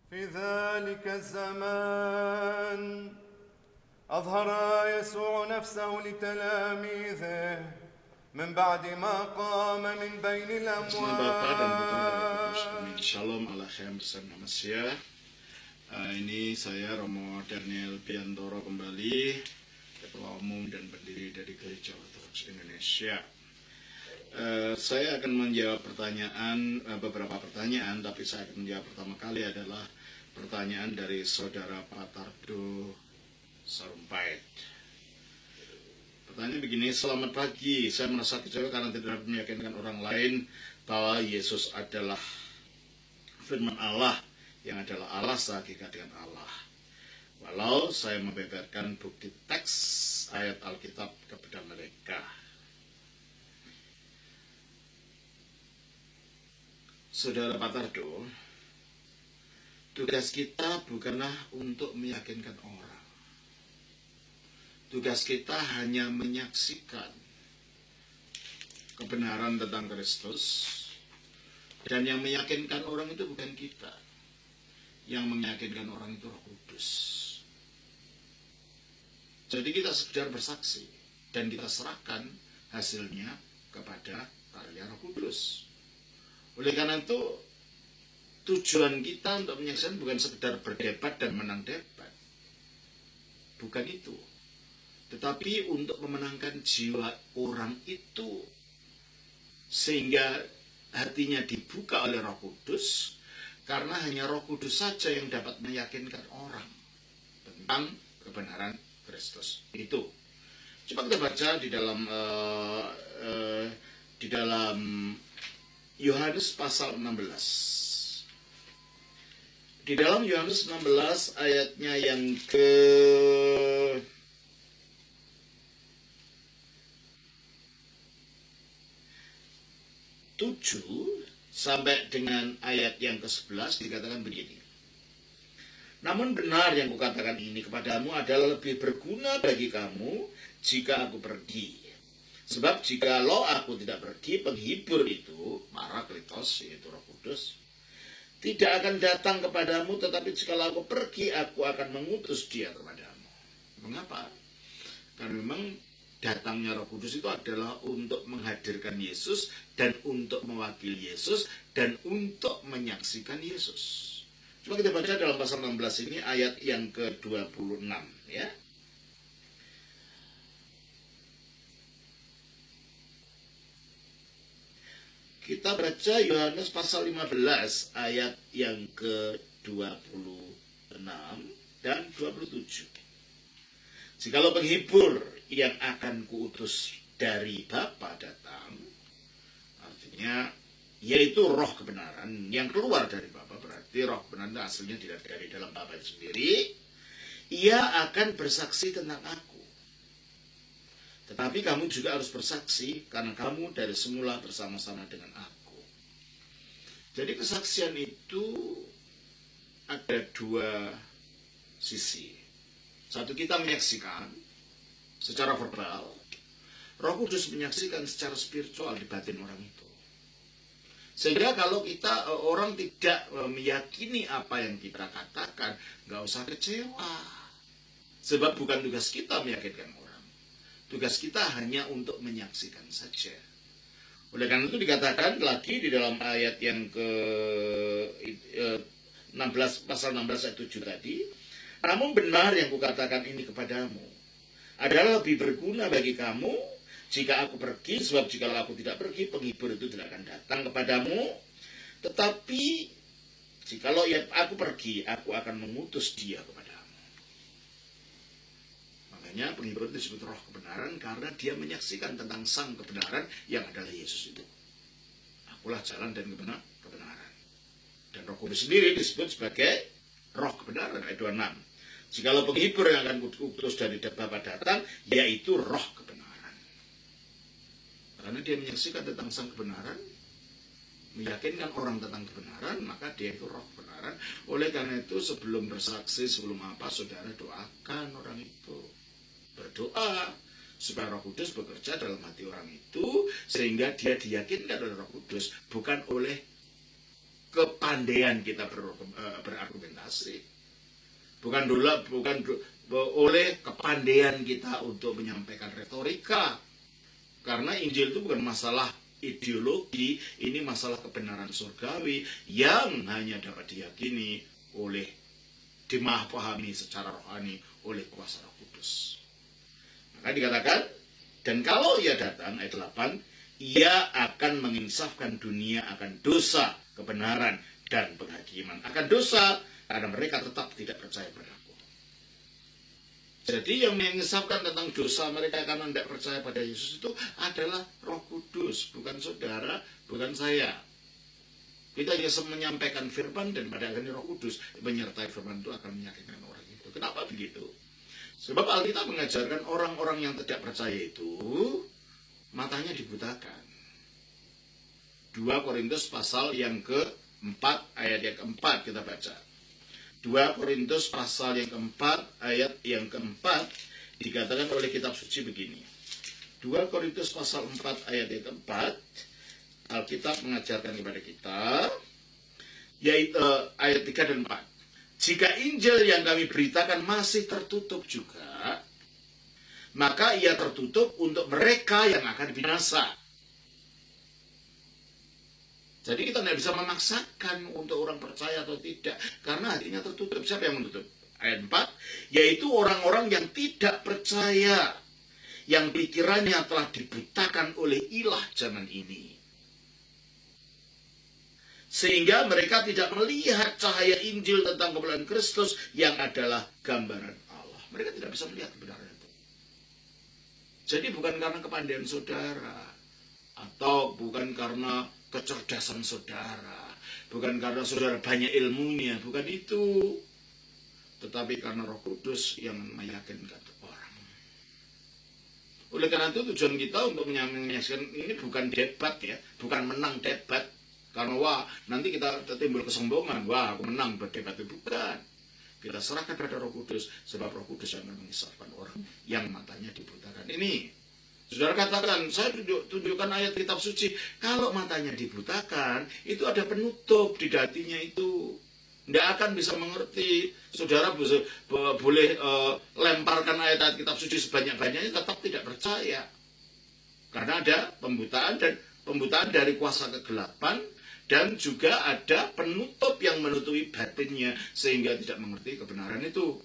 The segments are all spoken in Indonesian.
في ذلك الزمان أظهر يسوع نفسه لتلاميذه من بعد ما قام من بين Nama Bapa dan Putra dan Roh Kudus. الأموات. Amin. Shalom Alaikum bersama Masia. Ini saya Romo Daniel Piantoro kembali, Ketua Umum dan pendiri dari Gereja Ortodoks Indonesia. Saya akan menjawab beberapa pertanyaan, tapi saya akan menjawab pertama kali adalah pertanyaan dari Saudara Patardo Sarumpait. Pertanyaan begini, selamat pagi, saya merasa kecewa karena tidak dapat meyakinkan orang lain bahwa Yesus adalah firman Allah yang adalah Allah sehakikat dengan Allah. Walau saya membeberkan bukti teks ayat Alkitab kepada mereka. Saudara Patardo, tugas kita bukanlah untuk meyakinkan orang. Tugas kita hanya menyaksikan kebenaran tentang Kristus, dan yang meyakinkan orang itu bukan kita. Yang meyakinkan orang itu Roh Kudus. Jadi kita sekedar bersaksi dan kita serahkan hasilnya kepada karya Roh Kudus. Oleh karena itu, tujuan kita untuk menyaksikan bukan sekedar berdebat dan menang debat. Bukan itu. Tetapi untuk memenangkan jiwa orang itu sehingga hatinya dibuka oleh Roh Kudus, karena hanya Roh Kudus saja yang dapat meyakinkan orang tentang kebenaran Kristus. Itu. Coba kita baca di dalam Yohanes pasal 16. Di dalam Yohanes 16 ayatnya yang ke 7 sampai dengan ayat yang ke-11 dikatakan begini. Namun benar yang kukatakan ini kepadamu adalah lebih berguna bagi kamu jika aku pergi. Sebab jikalau aku tidak pergi, penghibur itu, Parakletos, yaitu Roh Kudus, tidak akan datang kepadamu, tetapi jikalau aku pergi, aku akan mengutus dia kepadamu. Mengapa? Karena memang datangnya Roh Kudus itu adalah untuk menghadirkan Yesus dan untuk mewakili Yesus dan untuk menyaksikan Yesus. Coba kita baca dalam pasal 16 ini ayat yang ke-26 ya. Kita baca Yohanes pasal 15 ayat yang ke-26 dan 27. Jikalau penghibur yang akan kuutus dari Bapa datang, artinya yaitu roh kebenaran yang keluar dari Bapa, berarti roh kebenaran aslinya tidak dari dalam Bapa itu sendiri, ia akan bersaksi tentang aku. Tetapi kamu juga harus bersaksi karena kamu dari semula bersama-sama dengan aku. Jadi kesaksian itu ada dua sisi. Satu, kita menyaksikan secara verbal. Roh Kudus menyaksikan secara spiritual di batin orang itu. Sehingga kalau orang tidak meyakini apa yang kita katakan, nggak usah kecewa. Sebab bukan tugas kita meyakinkan orang. Tugas kita hanya untuk menyaksikan saja. Oleh karena itu dikatakan lagi di dalam ayat yang ke-16 pasal 16 ayat 7 tadi, namun benar yang kukatakan ini kepadamu adalah lebih berguna bagi kamu jika aku pergi, sebab jika aku tidak pergi, penghibur itu tidak akan datang kepadamu. Tetapi jikalau aku pergi, aku akan mengutus dia kepadamu. Makanya penghibur itu disebut roh kebenaran karena dia menyaksikan tentang sang kebenaran yang adalah Yesus itu. Akulah jalan dan kebenaran. Dan Roh Kudus sendiri disebut sebagai roh kebenaran, ayat 26. Jikalau penghibur yang akan kuutus dari Bapa datang, yaitu roh kebenaran. Karena dia menyaksikan tentang sang kebenaran, meyakinkan orang tentang kebenaran, maka dia itu roh kebenaran. Oleh karena itu sebelum bersaksi, sebelum apa, saudara doakan orang itu. Berdoa supaya Roh Kudus bekerja dalam hati orang itu, sehingga dia diyakinkan oleh Roh Kudus, bukan oleh kepandaian kita berargumentasi. Bukan oleh kepandaian kita untuk menyampaikan retorika. Karena Injil itu bukan masalah ideologi, ini masalah kebenaran surgawi yang hanya dapat diyakini oleh dimahpahami secara rohani oleh kuasa Roh Kudus. Maka dikatakan, dan kalau ia datang, ayat 8, ia akan menginsafkan dunia akan dosa, kebenaran, dan penghakiman. Akan dosa, karena mereka tetap tidak percaya padaku. Jadi yang menginsafkan tentang dosa mereka karena tidak percaya pada Yesus itu adalah Roh Kudus, bukan saudara, bukan saya. Kita hanya menyampaikan firman dan pada akhirnya Roh Kudus menyertai firman itu akan meyakinkan orang itu. Kenapa begitu? Sebab Alkitab mengajarkan orang-orang yang tidak percaya itu matanya dibutakan. 2 Korintus pasal yang ke-4 ayat yang ke-4 kita baca. 2 Korintus pasal yang keempat, ayat yang keempat, dikatakan oleh kitab suci begini. 2 Korintus pasal 4 ayat yang keempat, Alkitab mengajarkan kepada kita, yaitu ayat 3 dan 4. Jika Injil yang kami beritakan masih tertutup juga, maka ia tertutup untuk mereka yang akan binasa. Jadi kita tidak bisa memaksakan untuk orang percaya atau tidak. Karena hatinya tertutup. Siapa yang menutup? Ayat 4. Yaitu orang-orang yang tidak percaya. Yang pikirannya telah dibutakan oleh ilah zaman ini. Sehingga mereka tidak melihat cahaya Injil tentang kebenaran Kristus yang adalah gambaran Allah. Mereka tidak bisa melihat kebenaran itu. Jadi bukan karena kepandaian saudara. Atau bukan karena kecerdasan saudara, bukan karena saudara banyak ilmunya, bukan itu, tetapi karena Roh Kudus yang meyakinkan orang. Oleh karena itu tujuan kita untuk menyaksikan ini bukan debat ya, bukan menang debat, karena wah nanti kita timbul kesombongan, wah aku menang berdebat, itu bukan. Kita serahkan pada Roh Kudus, sebab Roh Kudus yang mengisahkan orang yang matanya dibutakan. Ini saudara katakan, saya tunjukkan ayat kitab suci. Kalau matanya dibutakan, itu ada penutup di hatinya itu. Tidak akan bisa mengerti. Saudara boleh lemparkan ayat-ayat kitab suci sebanyak-banyaknya, tetap tidak percaya. Karena ada pembutaan dan pembutaan dari kuasa kegelapan, dan juga ada penutup yang menutupi batinnya, sehingga tidak mengerti kebenaran itu.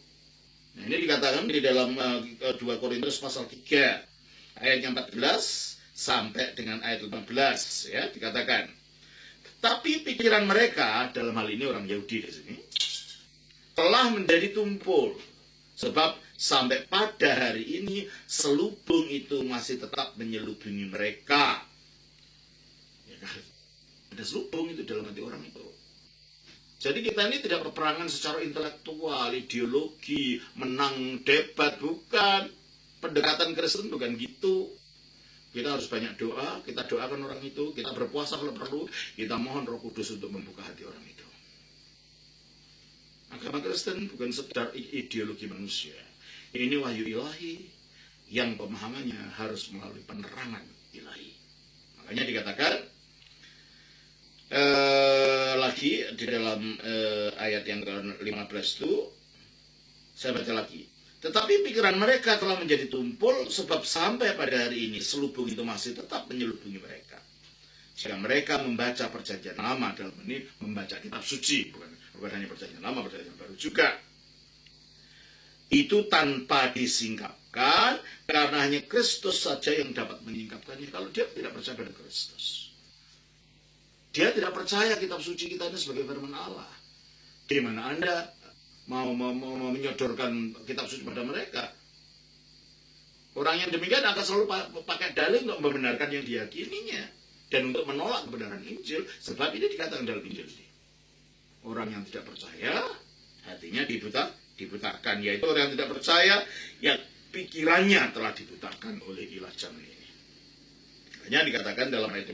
Nah, ini dikatakan di dalam 2 Korintus pasal 3. Ayat yang 14 sampai dengan ayat 15 ya dikatakan. Tapi pikiran mereka dalam hal ini orang Yahudi di sini telah menjadi tumpul, sebab sampai pada hari ini selubung itu masih tetap menyelubungi mereka. Ya kan? Ada selubung itu dalam hati orang itu. Jadi kita ini tidak peperangan secara intelektual, ideologi, menang debat, bukan. Pendekatan Kristen bukan gitu. Kita harus banyak doa, kita doakan orang itu, kita berpuasa kalau perlu, kita mohon Roh Kudus untuk membuka hati orang itu. Agama Kristen bukan sekedar ideologi manusia. Ini wahyu ilahi yang pemahamannya harus melalui penerangan ilahi. Makanya dikatakan lagi di dalam ayat yang ke-15 itu, saya baca lagi. Tetapi pikiran mereka telah menjadi tumpul, sebab sampai pada hari ini selubung itu masih tetap menyelubungi mereka. Jika mereka membaca perjanjian lama, dalam ini membaca kitab suci, bukan hanya perjanjian lama, perjanjian baru juga. Itu tanpa disingkapkan, karena hanya Kristus saja yang dapat menyingkapkannya. Kalau dia tidak percaya pada Kristus, dia tidak percaya kitab suci kita ini sebagai firman Allah. Di mana Anda mau menyodorkan kitab suci pada mereka? Orang yang demikian akan selalu pakai dalil untuk membenarkan yang diyakininya dan untuk menolak kebenaran Injil, sebab ini dikatakan dalam Injil ini. Orang yang tidak percaya hatinya dibutakan, yaitu orang yang tidak percaya yang pikirannya telah dibutakan oleh ilah zaman ini. Hanya dikatakan dalam ayat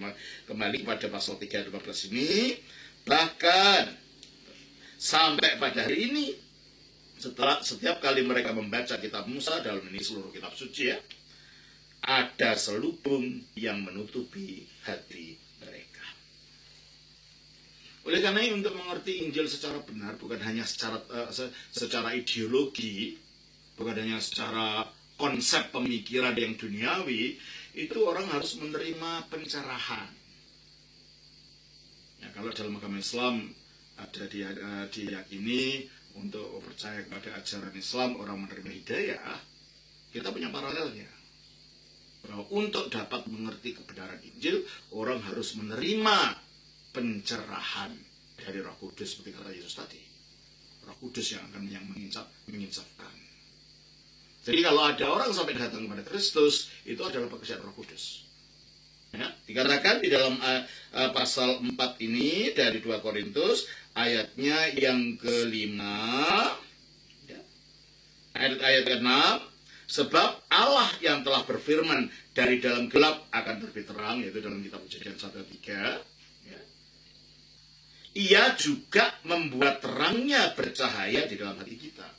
kembali pada pasal 3:15 ini, bahkan sampai pada hari ini, setelah setiap kali mereka membaca kitab Musa, dalam ini seluruh kitab suci ya, ada selubung yang menutupi hati mereka. Oleh karena itu, untuk mengerti Injil secara benar, bukan hanya secara ideologi, bukan hanya secara konsep pemikiran yang duniawi, itu orang harus menerima pencerahan. Ya, kalau dalam agama Islam ada diyakini untuk percaya kepada ajaran Islam orang menerima hidayah, kita punya paralelnya. Bahwa untuk dapat mengerti kebenaran Injil, orang harus menerima pencerahan dari Roh Kudus, seperti kata Yesus tadi. Roh Kudus yang akan menginsafkan. Jadi kalau ada orang sampai datang kepada Kristus, itu adalah pekerjaan Roh Kudus. Ya, dikatakan di dalam pasal 4 ini dari 2 Korintus, ayatnya yang ke-5, ya, ayat ke-6, sebab Allah yang telah berfirman dari dalam gelap akan terbit terang, yaitu dalam kitab Kejadian 1:3. Ia juga membuat terangnya bercahaya di dalam hati kita.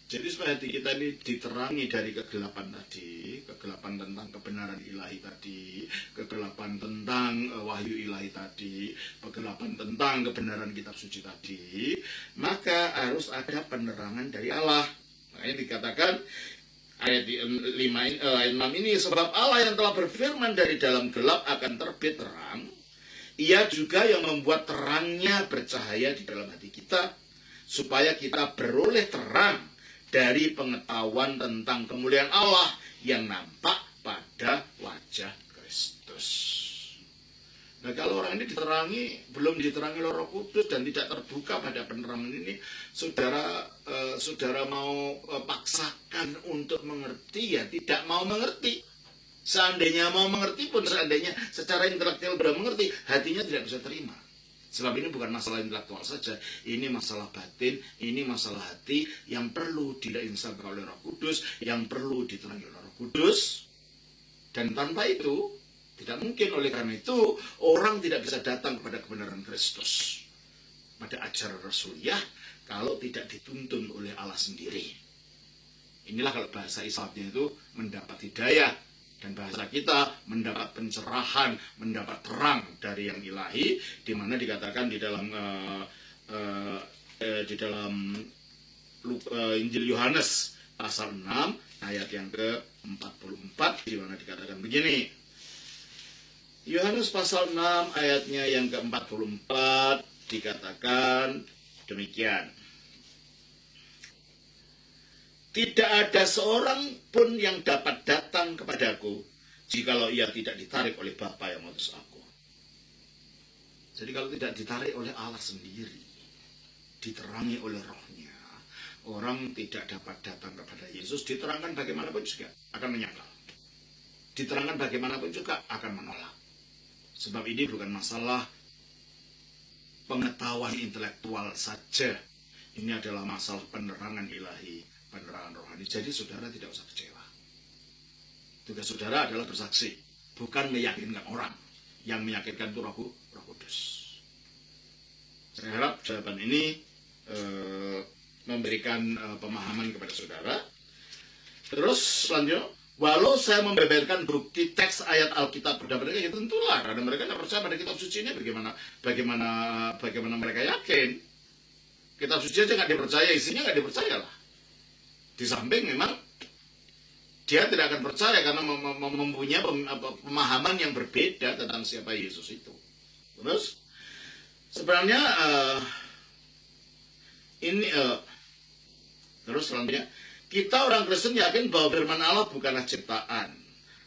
Jadi supaya hati kita ini diterangi dari kegelapan tadi, kegelapan tentang kebenaran ilahi tadi, kegelapan tentang wahyu ilahi tadi, kegelapan tentang kebenaran kitab suci tadi, maka harus ada penerangan dari Allah. Makanya dikatakan ayat 6 ini, sebab Allah yang telah berfirman dari dalam gelap akan terbit terang, Ia juga yang membuat terangnya bercahaya di dalam hati kita, supaya kita beroleh terang dari pengetahuan tentang kemuliaan Allah yang nampak pada wajah Kristus. Nah, kalau orang ini belum diterangi oleh Roh Kudus dan tidak terbuka pada penerangan ini, saudara mau paksakan untuk mengerti, ya tidak mau mengerti. Seandainya mau mengerti pun, seandainya secara intelektual sudah mengerti, hatinya tidak bisa terima. Sebab ini bukan masalah intelektual saja, ini masalah batin, ini masalah hati yang perlu diinsafkan oleh Roh Kudus, yang perlu diterangi oleh Roh Kudus. Dan tanpa itu, tidak mungkin. Oleh karena itu, orang tidak bisa datang kepada kebenaran Kristus, pada ajaran Rasuliyah, kalau tidak dituntun oleh Allah sendiri. Inilah kalau bahasa Islamnya itu mendapat hidayah. Dan bahasa kita mendapat pencerahan, mendapat terang dari yang ilahi, di mana dikatakan di dalam Injil Yohanes pasal 6 ayat yang ke-44, di mana dikatakan begini. Yohanes pasal 6 ayatnya yang ke-44 dikatakan demikian. Tidak ada seorang pun yang dapat datang kepadaku jikalau ia tidak ditarik oleh Bapa yang mengutus aku. Jadi kalau tidak ditarik oleh Allah sendiri, diterangi oleh Rohnya, orang tidak dapat datang kepada Yesus. Diterangkan bagaimanapun juga akan menyangkal. Diterangkan bagaimanapun juga akan menolak. Sebab ini bukan masalah pengetahuan intelektual saja. Ini adalah masalah penerangan ilahi, penerangan rohani. Jadi saudara tidak usah kecewa. Tugas saudara adalah bersaksi, bukan meyakinkan orang. Yang meyakinkan itu Roh Kudus. Saya harap jawaban ini memberikan pemahaman kepada saudara. Terus selanjutnya, walau saya membeberkan bukti teks ayat Alkitab pada mereka, ya tentulah, karena mereka tidak percaya pada kitab suci ini. Bagaimana mereka yakin? Kitab suci aja nggak dipercaya, isinya nggak dipercaya lah. Di samping memang dia tidak akan percaya karena mempunyai pemahaman yang berbeda tentang siapa Yesus itu. Terus sebenarnya terus selanjutnya, kita orang Kristen yakin bahwa firman Allah bukanlah ciptaan.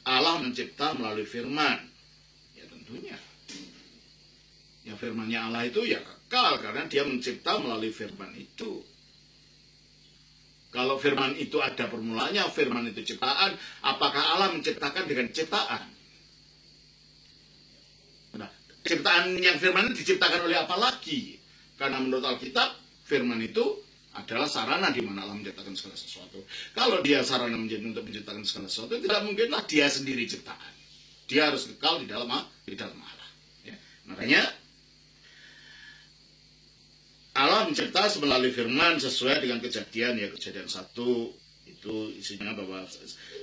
Allah mencipta melalui firman. Ya tentunya. Ya firmannya Allah itu ya kekal karena dia mencipta melalui firman itu. Kalau firman itu ada permulaannya, firman itu ciptaan, apakah Allah menciptakan dengan ciptaan? Nah, ciptaan yang firman itu diciptakan oleh apa lagi? Karena menurut Alkitab, firman itu adalah sarana di mana Allah menciptakan segala sesuatu. Kalau dia sarana untuk menciptakan segala sesuatu, tidak mungkinlah dia sendiri ciptaan. Dia harus kekal di dalam Allah. Ya. Makanya Allah mencipta melalui firman sesuai dengan Kejadian 1 itu isinya bahwa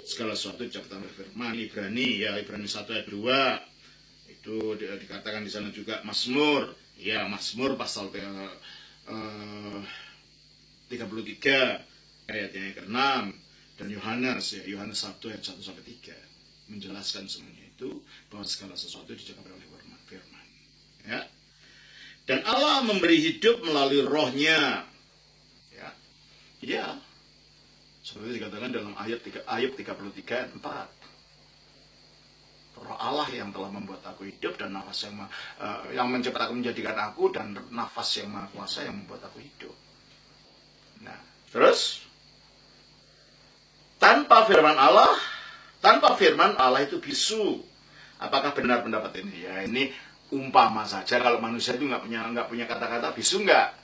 segala sesuatu diciptakan oleh firman. Ibrani 1 ayat 2 itu dikatakan di sana juga. Mazmur Ya, Mazmur pasal 33 ayat yang ke-6 dan Yohanes 1 ayat 1 sampai 3 menjelaskan semuanya itu bahwa segala sesuatu diciptakan oleh firman. Ya. Dan Allah memberi hidup melalui rohnya. Ya. Ya. Seperti dikatakan dalam ayat 33 ayat 4. Roh Allah yang telah membuat aku hidup dan nafas yang menciptakan menjadikan aku dan nafas yang maha kuasa yang membuat aku hidup. Nah, terus tanpa firman Allah itu bisu. Apakah benar pendapat ini? Ya, ini umpama saja. Kalau manusia itu nggak punya kata-kata, bisu nggak?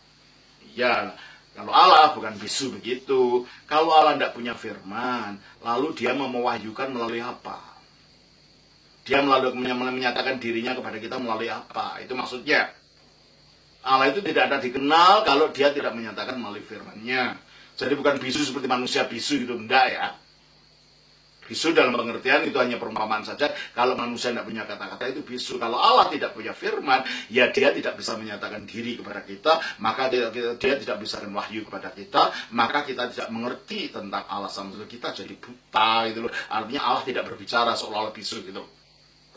Ya, kalau Allah bukan bisu begitu. Kalau Allah tidak punya firman, lalu dia mau mewahyukan melalui apa? Dia menyatakan dirinya kepada kita melalui apa? Itu maksudnya. Allah itu tidak ada dikenal kalau dia tidak menyatakan melalui firman-Nya. Jadi bukan bisu seperti manusia bisu gitu, enggak ya. Bisu dalam pengertian itu hanya perumpamaan saja. Kalau manusia tidak punya kata-kata itu bisu. Kalau Allah tidak punya firman, ya dia tidak bisa menyatakan diri kepada kita, maka dia tidak bisa wahyu kepada kita, maka kita tidak mengerti tentang Allah sama sekali. Kita jadi buta gitu loh. Artinya Allah tidak berbicara seolah-olah bisu gitu.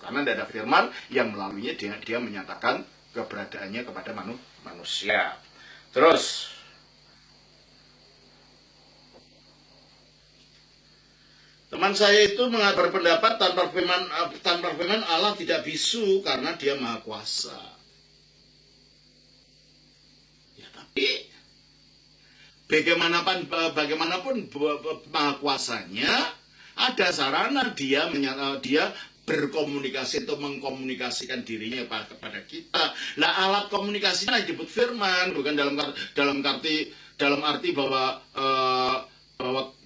Karena tidak ada firman yang melaluinya dia menyatakan keberadaannya kepada manusia. Terus, teman saya itu berpendapat tanpa firman Allah tidak bisu karena dia maha kuasa. Ya, tapi bagaimanapun maha kuasanya, ada sarana dia berkomunikasi atau mengkomunikasikan dirinya kepada kita. Lah alat komunikasinya disebut firman, bukan dalam arti bahwa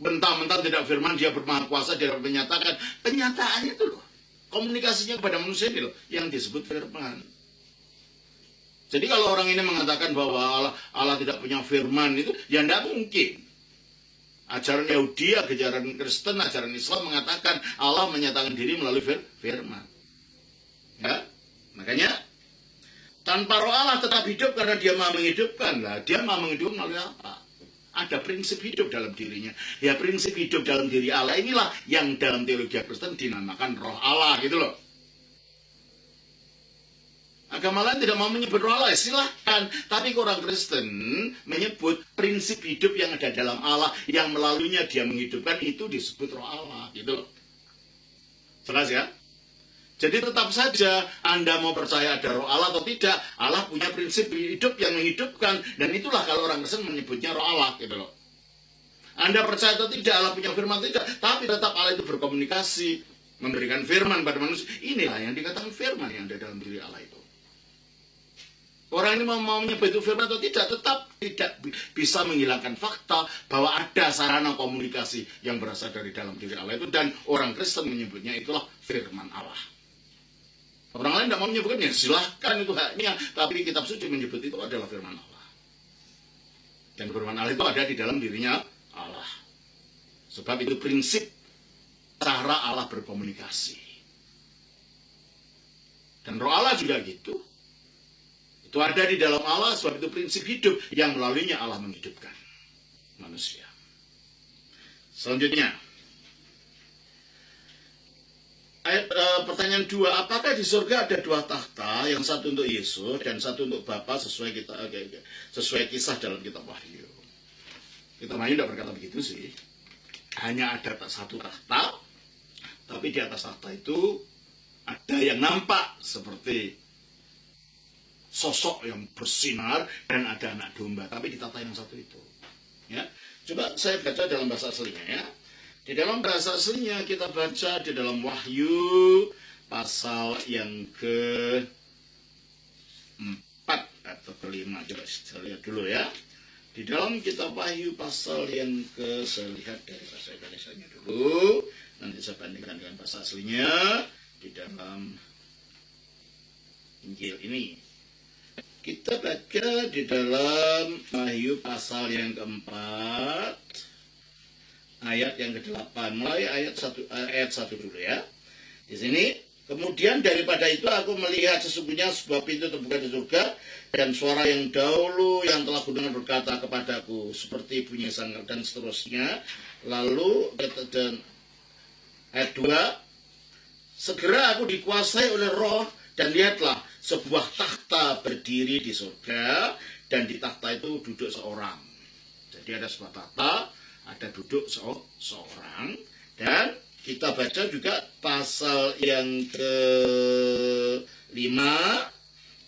mentah-mentah tidak firman dia bermaha kuasa, dia menyatakan. Penyataannya itu loh, komunikasinya kepada manusia ini loh yang disebut firman. Jadi kalau orang ini mengatakan bahwa Allah tidak punya firman, itu ya tidak mungkin. Ajaran Yahudi, ajaran Kristen, ajaran Islam mengatakan Allah menyatakan diri melalui firman. Ya, makanya tanpa roh Allah tetap hidup karena dia maha menghidupkan. Lah, dia maha menghidupkan melalui apa? Ada prinsip hidup dalam dirinya. Ya, prinsip hidup dalam diri Allah inilah yang dalam teologi Kristen dinamakan roh Allah gitu loh. Agama lain tidak mau menyebut roh Allah, silahkan. Tapi orang Kristen menyebut prinsip hidup yang ada dalam Allah, yang melaluinya dia menghidupkan, itu disebut roh Allah, gitu loh. Jelas ya? Jadi tetap saja Anda mau percaya ada roh Allah atau tidak, Allah punya prinsip hidup yang menghidupkan, dan itulah kalau orang Kristen menyebutnya roh Allah, gitu loh. Anda percaya atau tidak, Allah punya firman tidak, tapi tetap Allah itu berkomunikasi, memberikan firman pada manusia. Inilah yang dikatakan firman yang ada dalam diri Allah itu. Orang ini mau menyebut itu firman atau tidak, tetap tidak bisa menghilangkan fakta bahwa ada sarana komunikasi yang berasal dari dalam diri Allah itu, dan orang Kristen menyebutnya itulah firman Allah. Orang lain tidak mau menyebutnya, silahkan, itu haknya, tapi kitab suci menyebut itu adalah firman Allah. Dan firman Allah itu ada di dalam dirinya Allah. Sebab itu prinsip cara Allah berkomunikasi. Dan roh Allah juga gitu. Itu ada di dalam Allah, sebab itu prinsip hidup yang melaluinya Allah menghidupkan manusia. Selanjutnya, pertanyaan 2, apakah di surga ada 2 takhta, yang satu untuk Yesus dan satu untuk Bapa sesuai kisah dalam kitab Wahyu? Kitab Wahyu tidak berkata begitu sih. Hanya ada 1 takhta, tapi di atas takhta itu ada yang nampak seperti sosok yang bersinar dan ada anak domba, tapi ditata yang satu itu. Ya, coba saya baca dalam bahasa aslinya ya. Di dalam bahasa aslinya kita baca di dalam Wahyu pasal yang ke-4 atau ke-5. Coba saya lihat dulu ya. Di dalam kitab Wahyu pasal yang saya lihat dari bahasa Indonesianya dulu, nanti saya bandingkan dengan bahasa aslinya di dalam Injil ini. Kita baca di dalam Wahyu pasal yang ke-4 ayat yang ke-8, mulai ayat 1 dulu ya. Di sini Kemudian daripada itu aku melihat sesungguhnya sebuah pintu terbuka di surga, dan suara yang dahulu yang telah kudengar berkata kepadaku seperti bunyi sangkal dan seterusnya. Lalu dan ayat 2, segera aku dikuasai oleh roh, dan lihatlah sebuah takhta berdiri di surga, dan di takhta itu duduk seorang. Jadi ada sebuah takhta, ada duduk seorang, dan kita baca juga pasal yang ke-5,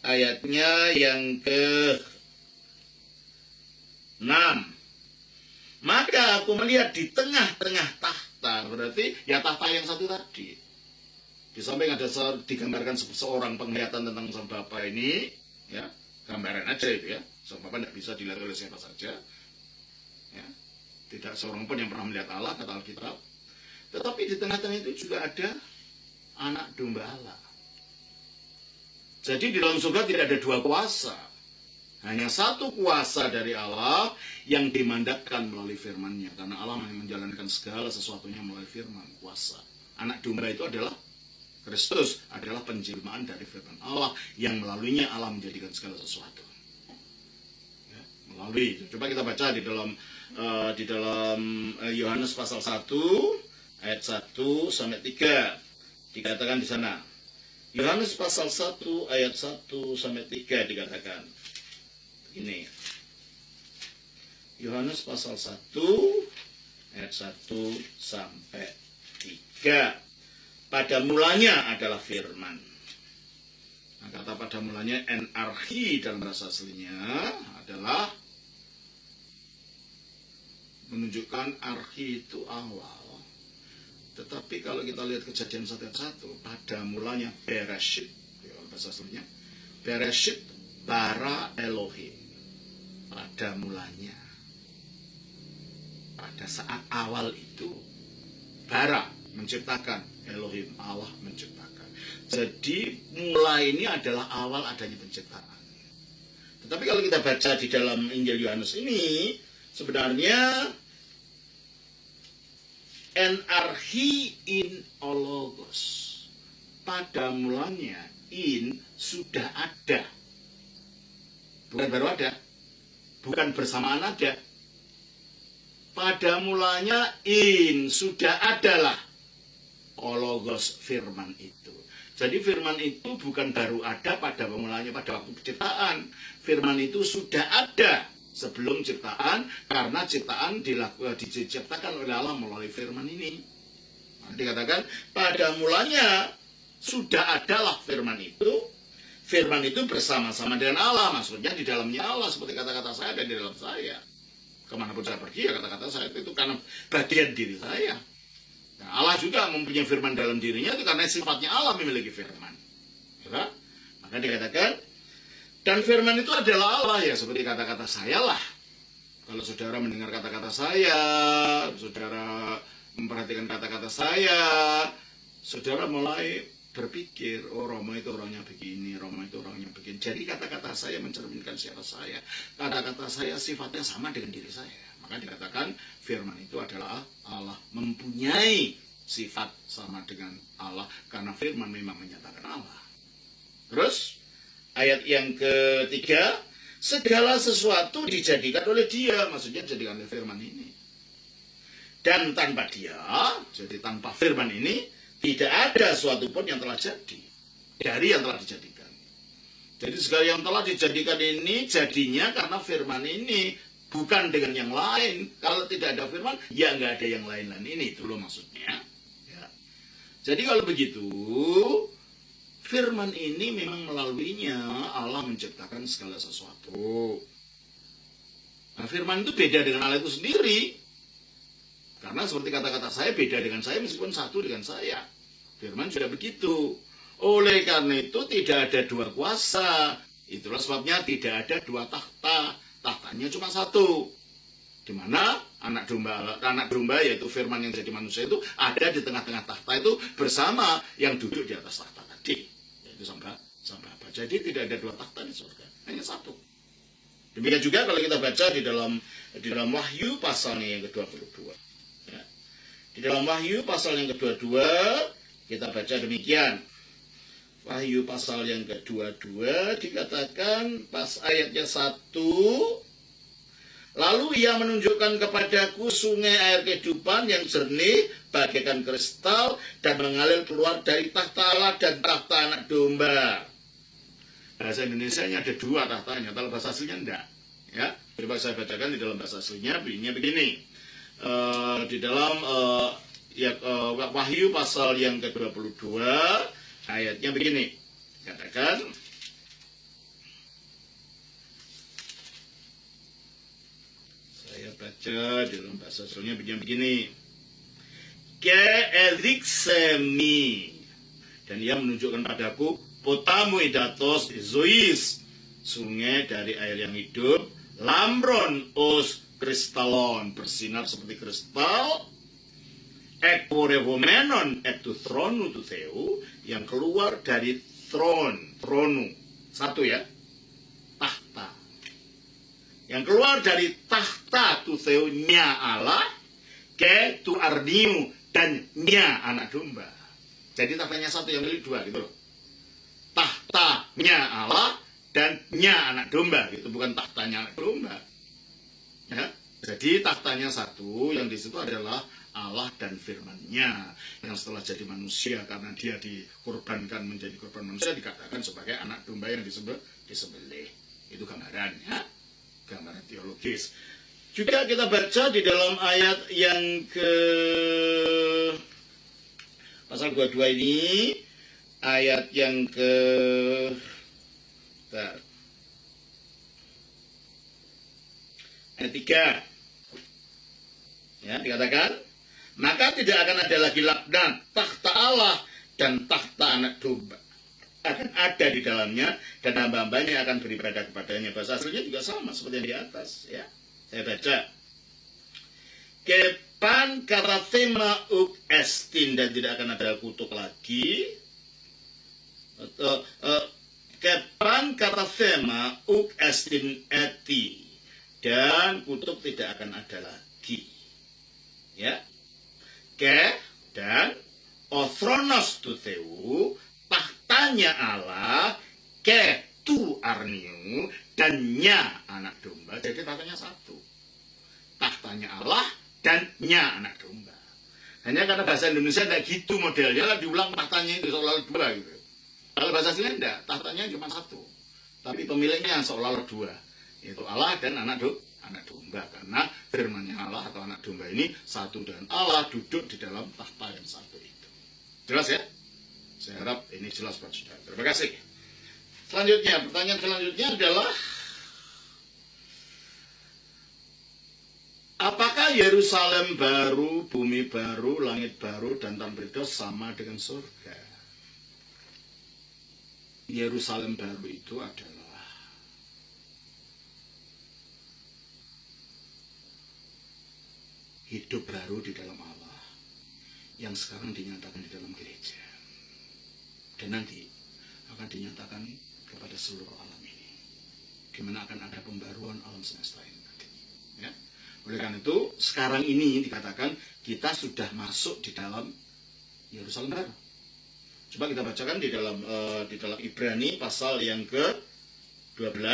ayatnya yang ke-6. Maka aku melihat di tengah-tengah takhta, berarti ya takhta yang satu tadi. Di samping ada digambarkan seorang penglihatan tentang sang Bapa ini, ya, gambaran aja itu ya. Sang Bapa tidak bisa dilihat oleh siapa saja. Ya. Tidak seorang pun yang pernah melihat Allah, kata Alkitab. Tetapi di tengah-tengah itu juga ada anak domba Allah. Jadi di dalam surga tidak ada dua kuasa. Hanya satu kuasa dari Allah yang dimandatkan melalui firman-Nya. Karena Allah menjalankan segala sesuatunya melalui firman, kuasa. Anak domba itu adalah Kristus, adalah penjelmaan dari firman Allah yang melaluinya Allah menjadikan segala sesuatu. Ya, melalui. Coba kita baca di dalam Yohanes pasal 1 ayat 1 sampai 3. Dikatakan di sana. Yohanes pasal 1 ayat 1 sampai 3 dikatakan. Ini. Yohanes pasal 1 ayat 1 sampai 3. Pada mulanya adalah firman. Nah, kata pada mulanya enarchi dalam bahasa aslinya adalah menunjukkan archi itu awal. Tetapi kalau kita lihat Kejadian 1 ayat 1, pada mulanya Bereshit, bahasa aslinya Bereshit bara Elohim, pada mulanya, pada saat awal itu bara menciptakan, Elohim Allah menciptakan. Jadi mulai ini adalah awal adanya penciptaan. Tetapi kalau kita baca di dalam Injil Yohanes ini, sebenarnya enarchi in ologos, pada mulanya in sudah ada, bukan baru ada, bukan bersamaan ada. Pada mulanya in sudah adalah ologos, firman itu. Jadi firman itu bukan baru ada pada mulanya, pada waktu penciptaan. Firman itu sudah ada sebelum ciptaan, karena ciptaan diciptakan oleh Allah melalui firman ini. Nah, dikatakan pada mulanya sudah adalah firman itu. Firman itu bersama-sama dengan Allah, maksudnya di dalamnya Allah, seperti kata-kata saya dan di dalam saya. Kemanapun saya pergi, ya kata-kata saya itu karena bagian diri saya. Nah, Allah juga mempunyai firman dalam dirinya itu karena sifatnya Allah memiliki firman. Ya? Maka dikatakan, dan firman itu adalah Allah, ya seperti kata-kata saya lah. Kalau saudara mendengar kata-kata saya, saudara memperhatikan kata-kata saya, saudara mulai berpikir, oh Romo itu orangnya begini, Romo itu orangnya begini. Jadi kata-kata saya mencerminkan siapa saya. Kata-kata saya sifatnya sama dengan diri saya. Maka dikatakan firman itu adalah Allah, mempunyai sifat sama dengan Allah, karena firman memang menyatakan Allah. Terus ayat yang ketiga, segala sesuatu dijadikan oleh Dia, maksudnya dijadikan oleh firman ini. Dan tanpa Dia, jadi tanpa firman ini, tidak ada suatu pun yang telah jadi dari yang telah dijadikan. Jadi segala yang telah dijadikan ini jadinya karena firman ini, bukan dengan yang lain. Kalau tidak ada firman, ya nggak ada yang lain-lain ini. Itu loh maksudnya. Ya. Jadi kalau begitu, firman ini memang melaluinya Allah menciptakan segala sesuatu. Nah, firman itu beda dengan Allah itu sendiri. Karena seperti kata-kata saya beda dengan saya meskipun satu dengan saya. Firman sudah begitu. Oleh karena itu tidak ada dua kuasa. Itulah sebabnya tidak ada dua takhta. Tahtanya cuma satu. Di mana anak domba yaitu firman yang jadi manusia itu ada di tengah-tengah takhta itu bersama yang duduk di atas takhta tadi. Yaitu sang Bapa. Jadi tidak ada dua takhta di surga. Hanya satu. Demikian juga kalau kita baca di dalam Wahyu pasalnya yang ke-22. Di dalam Wahyu pasal yang ke-22 kita baca demikian. Wahyu pasal yang ke-22 dikatakan pas ayatnya 1, lalu ia menunjukkan kepadaku sungai air kehidupan yang jernih bagaikan kristal dan mengalir keluar dari tahta Allah dan tahta anak domba. Bahasa Indonesianya ada 2 tahtanya, kalau bahasa aslinya enggak. Ya, coba saya bacakan di dalam bahasa aslinya, bunyinya begini. Di dalam Wahyu pasal yang ke-22 ayatnya begini. Katakan, saya baca di dalam bahasa aslinya begini. Keeliksemi, dan ia menunjukkan padaku potamu idatos izois, sungai dari air yang hidup, lambron os kristalon, bersinar seperti kristal, ekporevomenon ektu thronu tu theu, yang keluar dari tronu, satu ya, tahta, yang keluar dari tahta tu theu nya Allah, ke tu arniu, dan nya anak domba. Jadi tahtanya satu, yang milik 2 gitu loh. Tahtanya Allah dan nya anak domba gitu, bukan tahtanya anak domba. Ya, jadi tahtanya satu, yang di situ adalah Allah dan firman-Nya yang setelah jadi manusia karena dia dikorbankan menjadi korban manusia dikatakan sebagai anak domba yang disembelih. Itu gambarannya, gambaran teologis. Juga kita baca di dalam ayat yang ke pasal 22 ini, ayat yang ke ayat 3 ya, dikatakan, maka tidak akan ada lagi laknat, tahta Allah dan tahta anak domba akan ada di dalamnya, dan hamba-hambanya akan beribadah kepadanya. Bahasa aslinya juga sama seperti yang di atas ya. Saya baca, kepan karatema uk estin, dan tidak akan ada kutuk lagi. Kepan karatema uk estin eti, dan kutuk tidak akan ada lagi. Ya, ke dan othronos tu theu, tahtanya Allah, ke tu arniu, dan nya anak domba. Jadi tahtanya satu, tahtanya Allah dan nya anak domba. Hanya karena bahasa Indonesia tidak gitu modelnya, lah diulang tahtanya itu seolah-olah 2 gitu. Kalau bahasa aslinya enggak, tahtanya cuma satu, tapi pemiliknya seolah-olah 2, yaitu Allah dan anak domba, karena firman-Nya Allah atau anak domba ini satu, dan Allah duduk di dalam tahta yang satu itu. Jelas ya? Saya harap ini jelas buat saudara. Terima kasih. Selanjutnya, pertanyaan selanjutnya adalah, apakah Yerusalem baru, bumi baru, langit baru, dan tanah baru sama dengan surga? Yerusalem baru itu adalah hidup baru di dalam Allah yang sekarang dinyatakan di dalam gereja, dan nanti akan dinyatakan kepada seluruh alam ini, di mana akan ada pembaruan alam semesta ini nanti. Ya. Oleh karena itu, sekarang ini dikatakan kita sudah masuk di dalam Yerusalem baru. Coba kita bacakan di dalam Ibrani pasal yang ke-12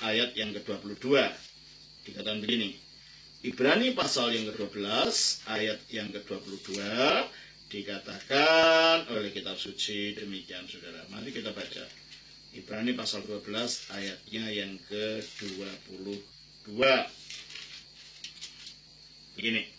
ayat yang ke-22. Dikatakan begini. Ibrani pasal yang ke-12 ayat yang ke-22 dikatakan oleh kitab suci demikian, saudara. Mari kita baca. Ibrani pasal 12 ayatnya yang ke-22. Begini.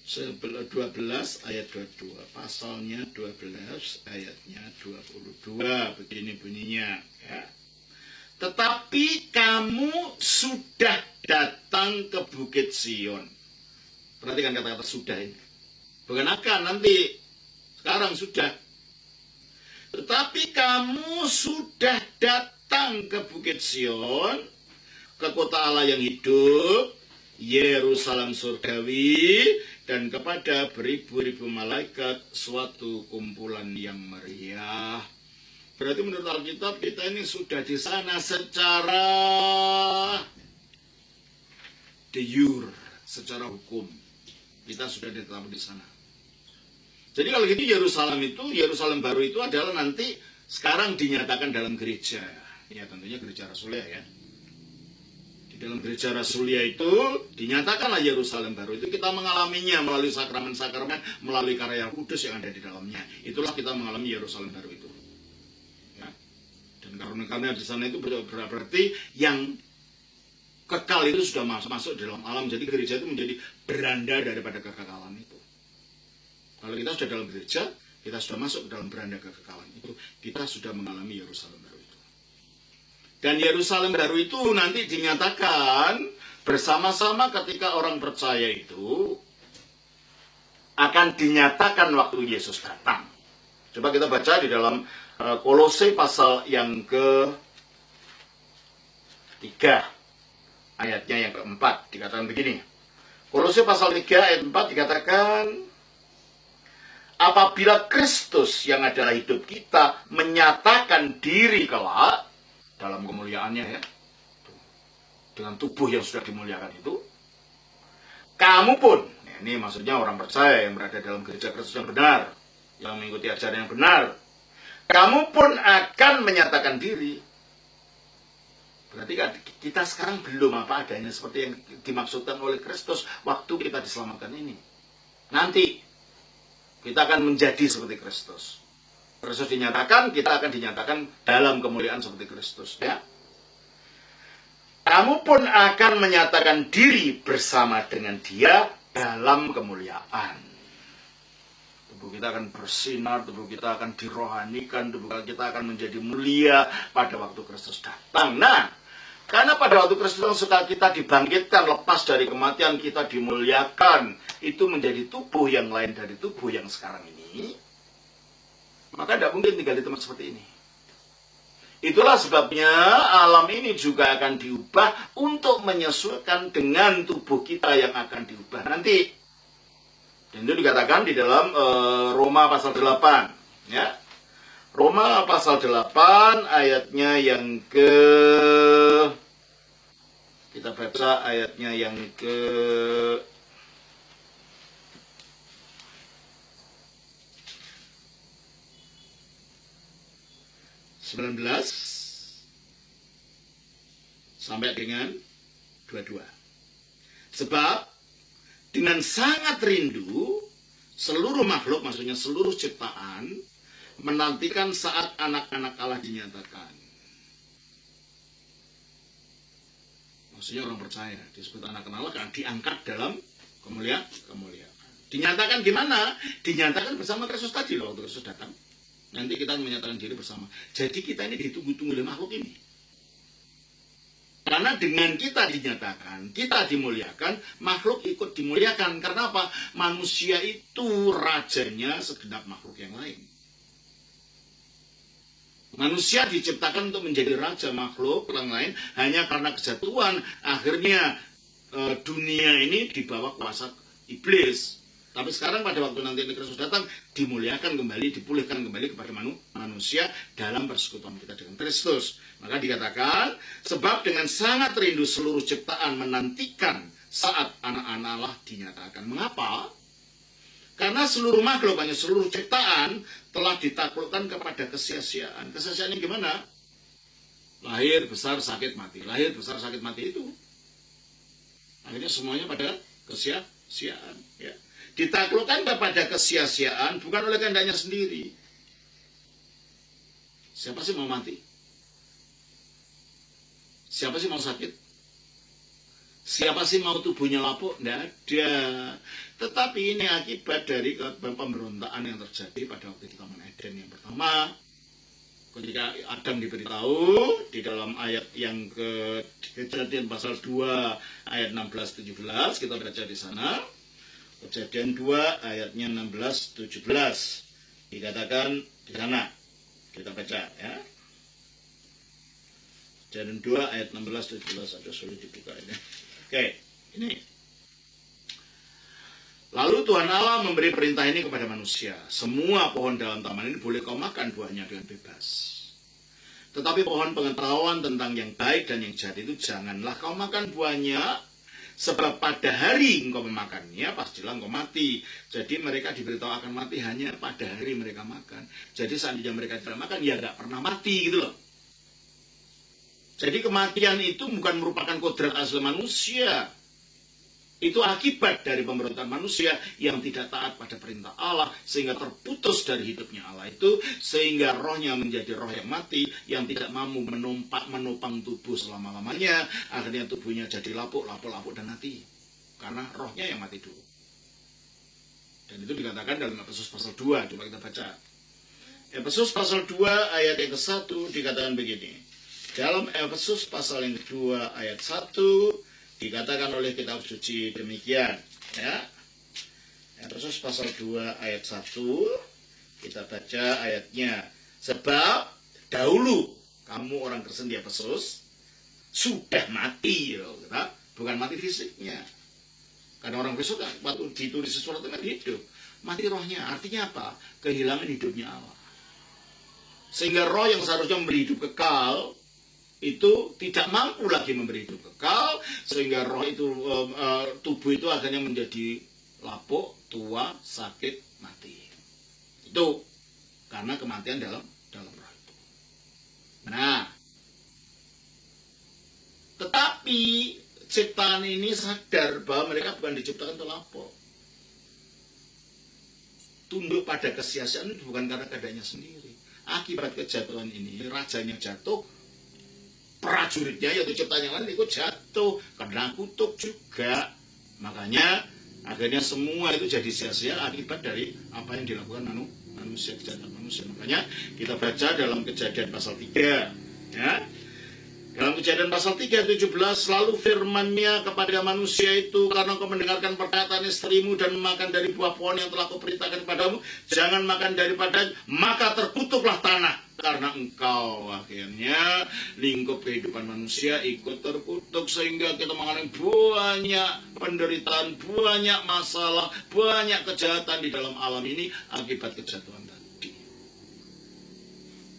12 ayat 22, pasalnya 12 ayatnya 22, begini bunyinya ya. Tetapi kamu sudah datang ke Bukit Sion. Perhatikan kata-kata sudah ini. Bukan akan, nanti. Sekarang sudah. Tetapi kamu sudah datang ke Bukit Sion, ke kota Allah yang hidup, Yerusalem surgawi, dan kepada beribu-ribu malaikat suatu kumpulan yang meriah. Berarti menurut Alkitab kita ini sudah di sana secara de jure, secara hukum. Kita sudah ditaruh di sana. Jadi kalau gitu Yerusalem baru itu adalah nanti sekarang dinyatakan dalam gereja. Ya tentunya gereja Rasulia ya. Di dalam gereja Rasulia itu dinyatakanlah Yerusalem baru itu, kita mengalaminya melalui sakramen-sakramen, melalui karya kudus yang ada di dalamnya. Itulah kita mengalami Yerusalem baru itu. Ya. Dan karena di sana itu berarti yang kekal itu sudah masuk di dalam alam. Jadi gereja itu menjadi beranda daripada kekekalan itu. Kalau kita sudah dalam gereja, kita sudah masuk ke dalam beranda kekekalan itu, kita sudah mengalami Yerusalem baru itu. Dan Yerusalem baru itu nanti dinyatakan bersama-sama ketika orang percaya itu akan dinyatakan waktu Yesus datang. Coba kita baca di dalam Kolose pasal yang ke-3, ayatnya yang ke-4, dikatakan begini. Kolose pasal 3 ayat 4 dikatakan, apabila Kristus yang adalah hidup kita menyatakan diri kelak dalam kemuliaannya ya, dengan tubuh yang sudah dimuliakan itu, kamu pun, ini maksudnya orang percaya yang berada dalam gereja Kristus yang benar, yang mengikuti ajaran yang benar, kamu pun akan menyatakan diri. Berarti kita sekarang belum apa adanya seperti yang dimaksudkan oleh Kristus waktu kita diselamatkan ini. Nanti kita akan menjadi seperti Kristus. Kristus dinyatakan, kita akan dinyatakan dalam kemuliaan seperti Kristus. Ya. Kamu pun akan menyatakan diri bersama dengan Dia dalam kemuliaan. Tubuh kita akan bersinar, tubuh kita akan dirohanikan, tubuh kita akan menjadi mulia pada waktu Kristus datang. Nah, karena pada waktu Kristus sudah kita dibangkitkan, lepas dari kematian, kita dimuliakan, itu menjadi tubuh yang lain dari tubuh yang sekarang ini, maka tidak mungkin tinggal di tempat seperti ini. Itulah sebabnya alam ini juga akan diubah untuk menyesuaikan dengan tubuh kita yang akan diubah nanti. Dan itu dikatakan di dalam Roma pasal 8. Ya. Roma pasal 8 ayatnya yang kita baca ayatnya yang ke 19 sampai dengan 22. Sebab dengan sangat rindu seluruh makhluk, maksudnya seluruh ciptaan, menantikan saat anak-anak Allah dinyatakan. Maksudnya orang percaya disebut anak Allah karena diangkat dalam kemuliaan. Dinyatakan gimana? Dinyatakan bersama Kristus tadi loh, waktu Kristus datang. Nanti kita menyatakan diri bersama. Jadi kita ini ditunggu-tunggu oleh makhluk ini. Karena dengan kita dinyatakan, kita dimuliakan, makhluk ikut dimuliakan. Karena apa? Manusia itu rajanya segenap makhluk yang lain. Manusia diciptakan untuk menjadi raja makhluk yang lain hanya karena kesatuan. Akhirnya dunia ini dibawa kuasa iblis. Tapi sekarang pada waktu nanti Kristus datang, dimuliakan kembali, dipulihkan kembali kepada manusia dalam persekutuan kita dengan Kristus. Maka dikatakan, sebab dengan sangat rindu seluruh ciptaan menantikan saat anak-anak Allah dinyatakan. Mengapa? Karena seluruh makhluk, hanya seluruh ciptaan telah ditaklukkan kepada kesia-siaan. Kesia-siaan ini gimana? Lahir, besar, sakit, mati. Lahir, besar, sakit, mati itu. Akhirnya semuanya pada kesia-siaan. Ya. Ditaklukkan kepada kesia-siaan bukan oleh kehendaknya sendiri. Siapa sih mau mati? Siapa sih mau sakit? Siapa sih mau tubuhnya lapuk? Tidak ada. Tetapi ini akibat dari pemberontakan yang terjadi pada waktu di Taman Eden yang pertama. Ketika Adam diberitahu di dalam ayat yang Kejadian pasal 2 ayat 16-17, kita baca di sana. Kejadian 2 ayatnya 16-17 dikatakan di sana, kita baca ya. Kejadian 2 ayat 16-17, ada sulit dibuka ini. Oke, ini. Lalu Tuhan Allah memberi perintah ini kepada manusia. Semua pohon dalam taman ini boleh kau makan buahnya dengan bebas. Tetapi pohon pengetahuan tentang yang baik dan yang jahat itu janganlah kau makan buahnya. Sebab pada hari engkau memakannya, pastilah engkau mati. Jadi mereka diberitahu akan mati hanya pada hari mereka makan. Jadi seandainya mereka tidak makan, ya nggak pernah mati gitu loh. Jadi kematian itu bukan merupakan kodrat asli manusia. Itu akibat dari pemberontakan manusia yang tidak taat pada perintah Allah, sehingga terputus dari hidupnya Allah itu, sehingga rohnya menjadi roh yang mati, yang tidak mampu menopang tubuh selama-lamanya. Akhirnya tubuhnya jadi lapuk, dan mati. Karena rohnya yang mati dulu. Dan itu dikatakan dalam Efesus pasal 2. Coba kita baca. Efesus pasal 2 ayat yang ke-1 dikatakan begini. Dalam Efesus pasal yang kedua ayat 1 dikatakan oleh kitab suci demikian, ya. Efesus pasal 2 ayat 1 kita baca ayatnya. Sebab dahulu kamu orang Kristen di Efesus sudah mati, bukan mati fisiknya. Karena orang Kristen kan waktu ditulis sesuatu kan hidup, mati rohnya. Artinya apa? Kehilangan hidupnya Allah. Sehingga roh yang seharusnya memberi hidup kekal itu tidak mampu lagi memberi hidup kekal, sehingga roh itu tubuh itu akhirnya menjadi lapuk, tua, sakit, mati. Itu karena kematian dalam roh itu. Nah, tetapi ciptaan ini sadar bahwa mereka bukan diciptakan untuk lapuk. Tunduk pada kesia-siaan itu bukan karena keadaannya sendiri. Akibat kejatuhan ini, rajanya jatuh, prajuritnya yaitu ciptaan yang lain ikut jatuh, kena kutuk juga. Makanya akhirnya semua itu jadi sia-sia akibat dari apa yang dilakukan manusia, kejahatan manusia. Makanya kita baca dalam Kejadian pasal 3, ya. Dalam Kejadian pasal 3, 17, lalu firman-Nya kepada manusia itu, karena engkau mendengarkan perkataan istrimu dan makan dari buah pohon yang telah kuperintahkan kepadamu, jangan makan daripadanya, maka terkutuklah tanah. Karena engkau, akhirnya lingkup kehidupan manusia ikut terkutuk, sehingga kita mengalami banyak penderitaan, banyak masalah, banyak kejahatan di dalam alam ini akibat kejatuhan tadi.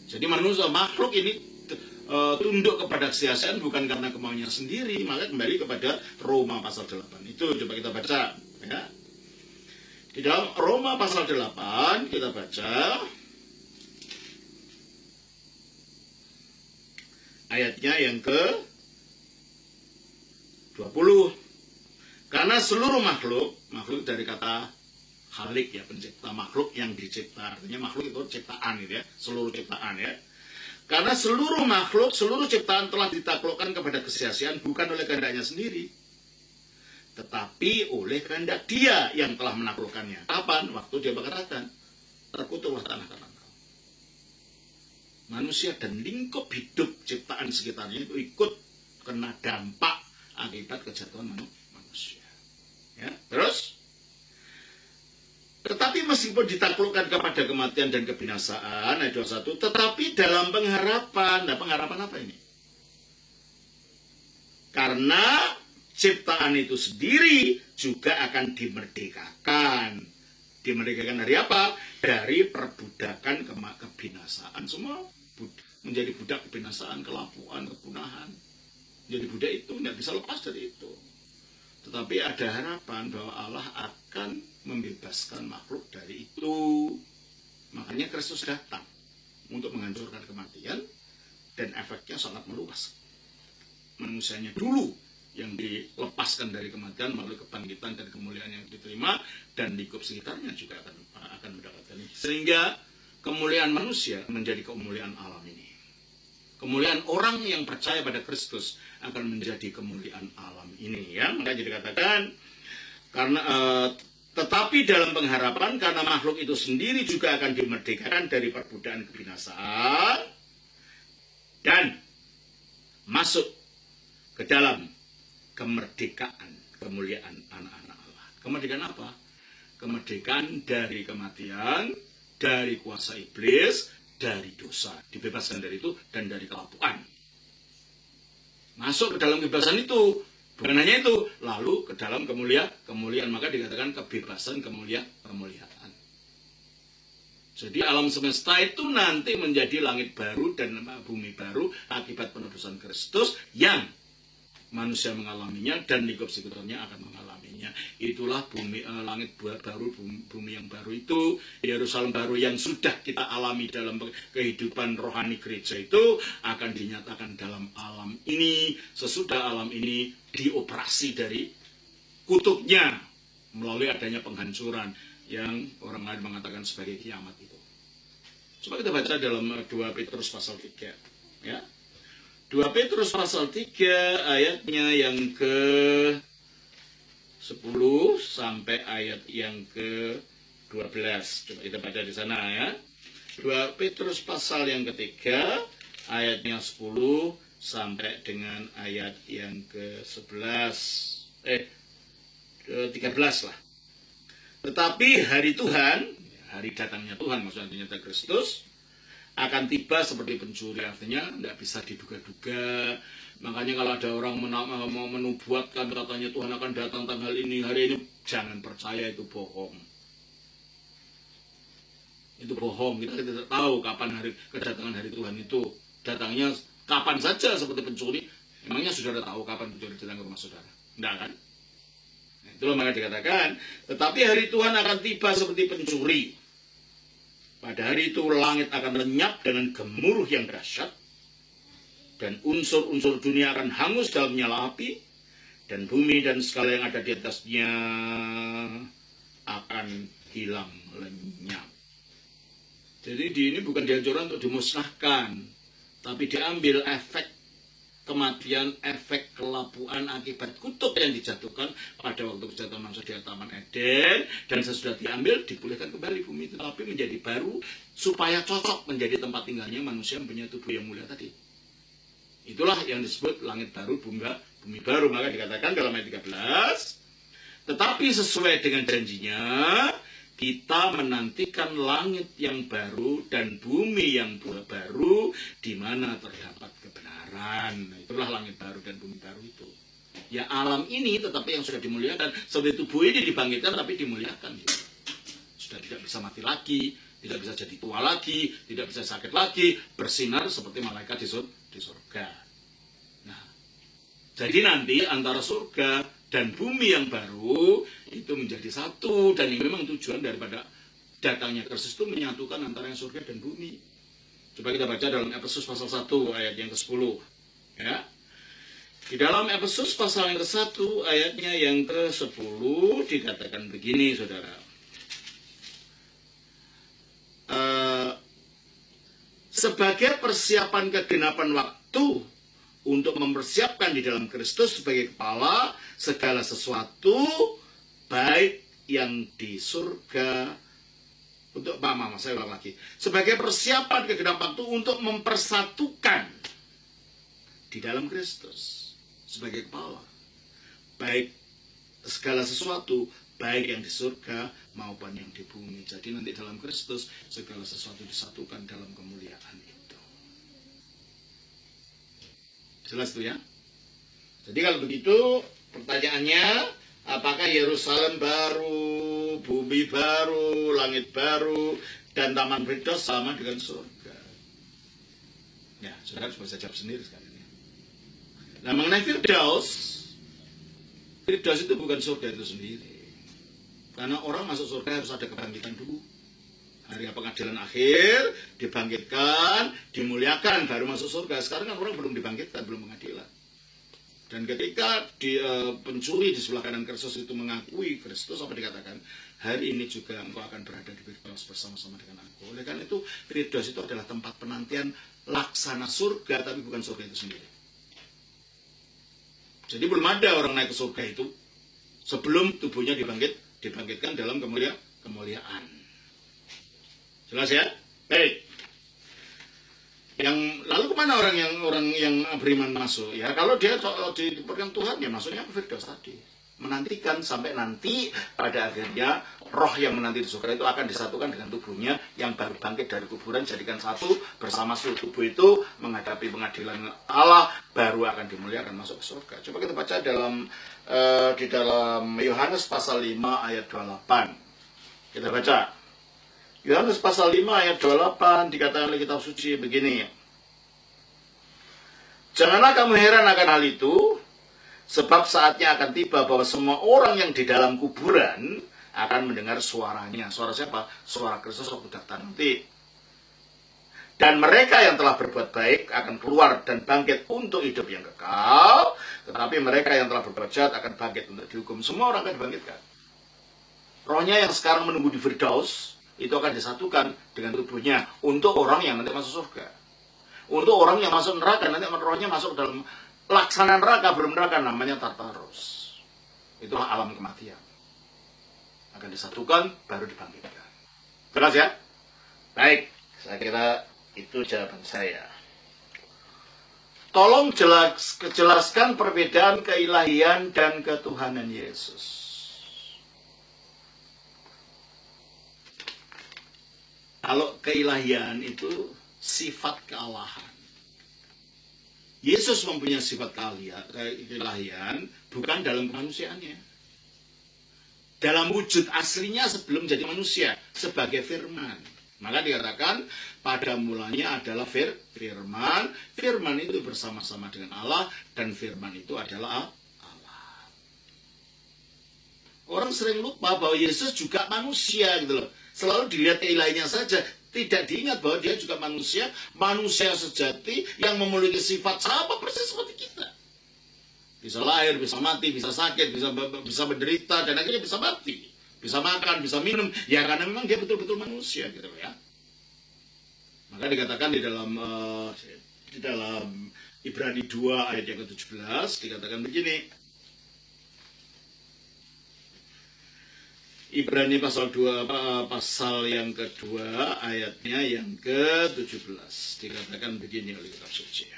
Jadi manusia, makhluk ini tunduk kepada kesia-siaan bukan karena kemauannya sendiri. Maka kembali kepada Roma pasal 8. Itu coba kita baca, ya. Di dalam Roma pasal 8 kita baca ayatnya yang ke-20. Karena seluruh makhluk dari kata khalik, ya, pencipta, makhluk yang dicipta. Artinya makhluk itu ciptaan gitu, ya, seluruh ciptaan, ya. Karena seluruh makhluk, seluruh ciptaan telah ditaklukkan kepada kesia-siaan bukan oleh kehendaknya sendiri, tetapi oleh kehendak Dia yang telah menaklukkannya. Kapan? Waktu Dia berkata, terkutuklah tanah karena engkau. Manusia dan lingkup hidup ciptaan sekitarnya itu ikut kena dampak akibat kejatuhan manusia. Ya, terus? Tetapi meskipun ditaklukkan kepada kematian dan kebinasaan, ayat 21, tetapi dalam pengharapan. Nah, pengharapan apa ini? Karena ciptaan itu sendiri juga akan dimerdekakan. Dimerdekakan dari apa? Dari perbudakan kebinasaan. Semua menjadi budak kebinasaan, kelapuan, kepunahan. Jadi budak itu tidak bisa lepas dari itu. Tetapi ada harapan bahwa Allah akan membebaskan makhluk dari itu. Makanya Kristus datang untuk menghancurkan kematian, dan efeknya sangat meluas. Manusianya dulu yang dilepaskan dari kematian melalui kebangkitan dan kemuliaan yang diterima, dan lingkup sekitarnya juga akan mendapatkan ini. Sehingga kemuliaan manusia menjadi kemuliaan alam ini. Kemuliaan orang yang percaya pada Kristus akan menjadi kemuliaan alam ini, ya. Maka jadi dikatakan karena tetapi dalam pengharapan, karena makhluk itu sendiri juga akan dimerdekakan dari perbudakan kebinasaan dan masuk ke dalam kemerdekaan, kemuliaan anak-anak Allah. Kemerdekaan apa? Kemerdekaan dari kematian, dari kuasa iblis, dari dosa, dibebaskan dari itu, dan dari kelapuan. Masuk ke dalam kebebasan itu, bukan hanya itu, lalu ke dalam kemuliaan, maka dikatakan kebebasan, kemuliaan. Jadi alam semesta itu nanti menjadi langit baru dan bumi baru akibat penebusan Kristus yang manusia mengalaminya dan lingkup sekitarnya akan mengalaminya. Itulah bumi langit baru, bumi yang baru itu, Yerusalem baru yang sudah kita alami dalam kehidupan rohani gereja itu akan dinyatakan dalam alam ini sesudah alam ini dioperasi dari kutubnya melalui adanya penghancuran yang orang lain mengatakan sebagai kiamat itu. Coba kita baca dalam 2 Petrus pasal 3 ya. 2 Petrus pasal 3 ayatnya yang ke 10 sampai ayat yang ke 12. Coba kita baca di sana ya. 2 Petrus pasal yang ketiga ayatnya 10 sampai dengan ayat yang ke 13 lah. Tetapi hari Tuhan, hari datangnya Tuhan maksudnya nyata Kristus akan tiba seperti pencuri, artinya tidak bisa diduga-duga. Makanya kalau ada orang mau menubuatkan katanya Tuhan akan datang tanggal ini, hari ini, jangan percaya, itu bohong. Itu bohong, kita tidak tahu kapan kedatangan hari Tuhan itu. Datangnya kapan saja seperti pencuri. Emangnya saudara tahu kapan pencuri datang ke rumah saudara? Tidak kan? Nah, itulah maka dikatakan, tetapi hari Tuhan akan tiba seperti pencuri. Pada hari itu langit akan lenyap dengan gemuruh yang dahsyat, dan unsur-unsur dunia akan hangus dalam nyala api, dan bumi dan segala yang ada di atasnya akan hilang lenyap. Jadi ini bukan dianjurkan untuk dimusnahkan, tapi diambil efek kematian, efek kelapuan akibat kutub yang dijatuhkan pada waktu kejahatan manusia di Taman Eden, dan sesudah diambil dipulihkan kembali bumi itu, tapi menjadi baru supaya cocok menjadi tempat tinggalnya manusia mempunyai tubuh yang mulia tadi. Itulah yang disebut langit baru, bumi baru. Maka dikatakan dalam ayat 13, tetapi sesuai dengan janjinya kita menantikan langit yang baru dan bumi yang baru di mana terdapat kebenaran. Nah, itulah langit baru dan bumi baru itu. Ya alam ini tetapi yang sudah dimuliakan, seperti tubuh ini dibangkitkan tapi dimuliakan. Sudah tidak bisa mati lagi, tidak bisa jadi tua lagi, tidak bisa sakit lagi, bersinar seperti malaikat di surga. Nah, jadi nanti antara surga dan bumi yang baru itu menjadi satu, dan ini memang tujuan daripada datangnya Kristus itu menyatukan antara yang surga dan bumi. Coba kita baca dalam Efesus pasal 1 ayat yang ke-10 ya. Di dalam Efesus pasal yang ke-1 ayatnya yang ke-10 dikatakan begini, saudara. Sebagai persiapan kegenapan waktu untuk mempersiapkan di dalam Kristus sebagai kepala segala sesuatu baik yang di surga untuk saya ulang lagi. Sebagai persiapan kegenapan waktu untuk mempersatukan di dalam Kristus sebagai kepala baik segala sesuatu baik yang di surga maupun yang di bumi. Jadi nanti dalam Kristus segala sesuatu disatukan dalam kemuliaan itu. Jelas itu ya. Jadi kalau begitu pertanyaannya, apakah Yerusalem baru, bumi baru, langit baru, dan Taman Firdaus sama dengan surga? Ya, saudara bisa jawab sendiri sekali ini. Nah, mengenai Firdaus itu bukan surga itu sendiri. Karena orang masuk surga harus ada kebangkitan dulu. Hari pengadilan akhir, dibangkitkan, dimuliakan, baru masuk surga. Sekarang kan orang belum dibangkitkan, belum pengadilan. Dan ketika pencuri di sebelah kanan Kristus itu mengakui Kristus, apa dikatakan? Hari ini juga engkau akan berada di Firdaus bersama-sama dengan aku. Oleh karena itu, Firdaus itu adalah tempat penantian laksana surga, tapi bukan surga itu sendiri. Jadi belum ada orang naik ke surga itu sebelum tubuhnya dibangkitkan dalam kemuliaan. Jelas ya? Baik. Lalu kemana orang yang beriman masuk? Ya kalau dia diperkenalkan Tuhan, ya masuknya ke Firdaus tadi. Menantikan sampai nanti pada akhirnya roh yang menanti di surga itu akan disatukan dengan tubuhnya yang baru bangkit dari kuburan, jadikan satu bersama seluruh tubuh itu menghadapi pengadilan Allah, baru akan dimuliakan masuk ke surga. Coba kita baca di dalam Yohanes pasal 5 ayat 28. Kita baca. Yohanes pasal 5 ayat 28 dikatakan oleh kitab suci begini. Janganlah kamu heran akan hal itu, Sebab saatnya akan tiba bahwa semua orang yang di dalam kuburan akan mendengar suaranya. Suara siapa? Suara Kristus waktu datang nanti. Dan mereka yang telah berbuat baik akan keluar dan bangkit untuk hidup yang kekal. Tetapi mereka yang telah berbuat jahat akan bangkit untuk dihukum. Semua orang akan dibangkitkan. Rohnya yang sekarang menunggu di Firdaus, itu akan disatukan dengan tubuhnya untuk orang yang nanti masuk surga. Untuk orang yang masuk neraka, nanti rohnya masuk dalam laksanaan neraka, belum neraka, namanya Tartarus. Itulah alam kematian. Akan disatukan, baru dibangkitkan. Jelas ya? Baik, saya kira itu jawaban saya. Tolong jelaskan perbedaan keilahian dan ketuhanan Yesus. Kalau keilahian itu sifat kealahan. Yesus mempunyai sifat keilahian bukan dalam kemanusiaannya. Dalam wujud aslinya sebelum jadi manusia, sebagai firman. Maka dikatakan pada mulanya adalah firman. Firman itu bersama-sama dengan Allah, dan firman itu adalah Allah. Orang sering lupa bahwa Yesus juga manusia gitu loh. Selalu dilihat keilahiannya saja, tidak diingat bahwa dia juga manusia, manusia sejati yang memiliki sifat sama persis seperti kita. Bisa lahir, bisa mati, bisa sakit, bisa menderita, dan akhirnya bisa mati. Bisa makan, bisa minum, ya karena memang dia betul-betul manusia gitu ya. Maka dikatakan di dalam Ibrani 2 ayat yang ke-17 dikatakan begini. Ibrani pasal 2 pasal yang kedua ayatnya yang ke-17 dikatakan begini oleh kitab suci.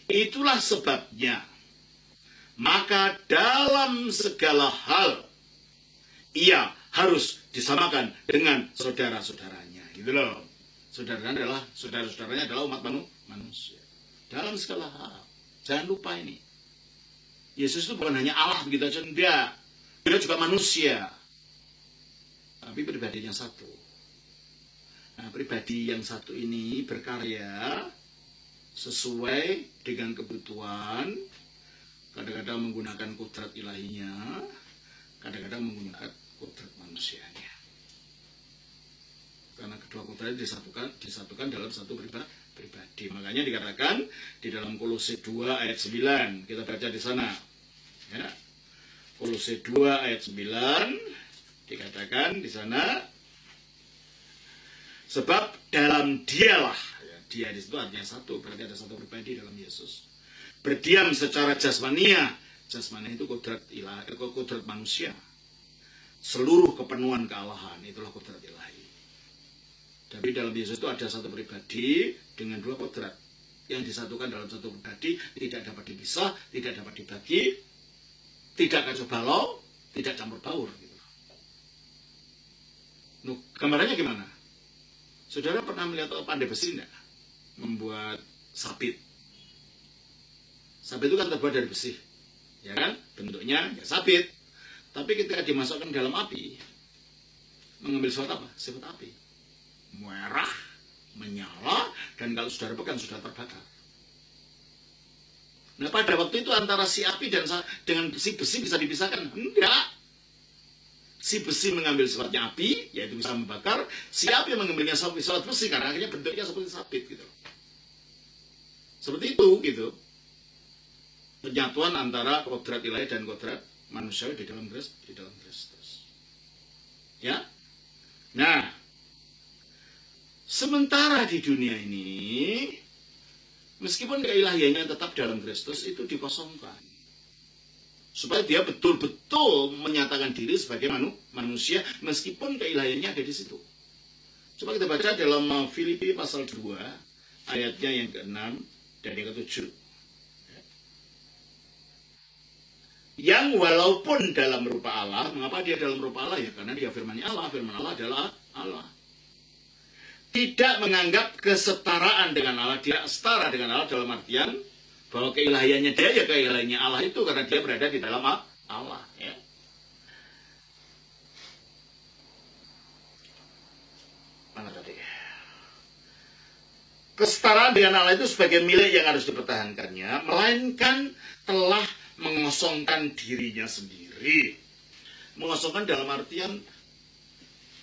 Itulah sebabnya maka dalam segala hal ia harus disamakan dengan saudara-saudaranya. Gitu loh. Saudara-saudaranya adalah umat manusia. Dalam segala hal. Jangan lupa ini. Yesus itu bukan hanya Allah begitu aja, enggak. Dia juga manusia. Tapi pribadi yang satu. Nah, pribadi yang satu ini berkarya sesuai dengan kebutuhan, kadang-kadang menggunakan kodrat ilahinya, kadang-kadang menggunakan kodrat manusianya. Karena kedua kodrat disatukan dalam satu pribadi. Makanya dikatakan di dalam Kolose 2 ayat 9, kita baca di sana. Ya. Kolose 2 ayat 9 dikatakan di sana, sebab dalam dialah, dia di situ artinya satu, berarti ada satu pribadi dalam Yesus. Berdiam secara jasmania. Jasmania itu kodrat manusia. Seluruh kepenuhan kealahan, itulah kodrat ilahi. Tapi dalam Yesus itu ada satu pribadi dengan dua kodrat yang disatukan dalam satu pribadi, tidak dapat dipisah, tidak dapat dibagi, tidak kacau balau, tidak campur baur. Gitu. Nah, gambarannya gimana? Saudara pernah melihat pandai besi enggak? Membuat sabit. Sabit itu kan terbuat dari besi, ya kan? Bentuknya ya sabit. Tapi ketika dimasukkan dalam api, mengambil sifat apa? Sifat api. Merah, menyala, dan kalau saudara pegang sudah terbakar. Nah, pada waktu itu antara si api dengan si besi bisa dipisahkan? Enggak. Si besi mengambil sifatnya api, yaitu bisa membakar. Si api mengambilnya sifat besi, karena akhirnya bentuknya seperti sabit gitu. Seperti itu gitu. Penyatuan antara kodrat ilahi dan kodrat manusiawi di dalam Kristus. Ya. Nah, sementara di dunia ini, meskipun keilahiannya tetap dalam Kristus, itu dikosongkan. Supaya dia betul-betul menyatakan diri sebagai manusia, meskipun keilahiannya ada di situ. Coba kita baca dalam Filipi pasal 2, ayatnya yang ke-6 dan yang ke-7. Yang walaupun dalam rupa Allah, mengapa dia dalam rupa Allah? Ya karena dia firman Allah adalah Allah. Tidak menganggap kesetaraan dengan Allah, dia setara dengan Allah dalam artian bahwa keilahiannya dia ya keilahiannya Allah itu karena dia berada di dalam Allah. Ya. Mana tadi? kesetaraan dengan Allah itu sebagai milik yang harus dipertahankannya, melainkan telah mengosongkan dirinya sendiri. Mengosongkan dalam artian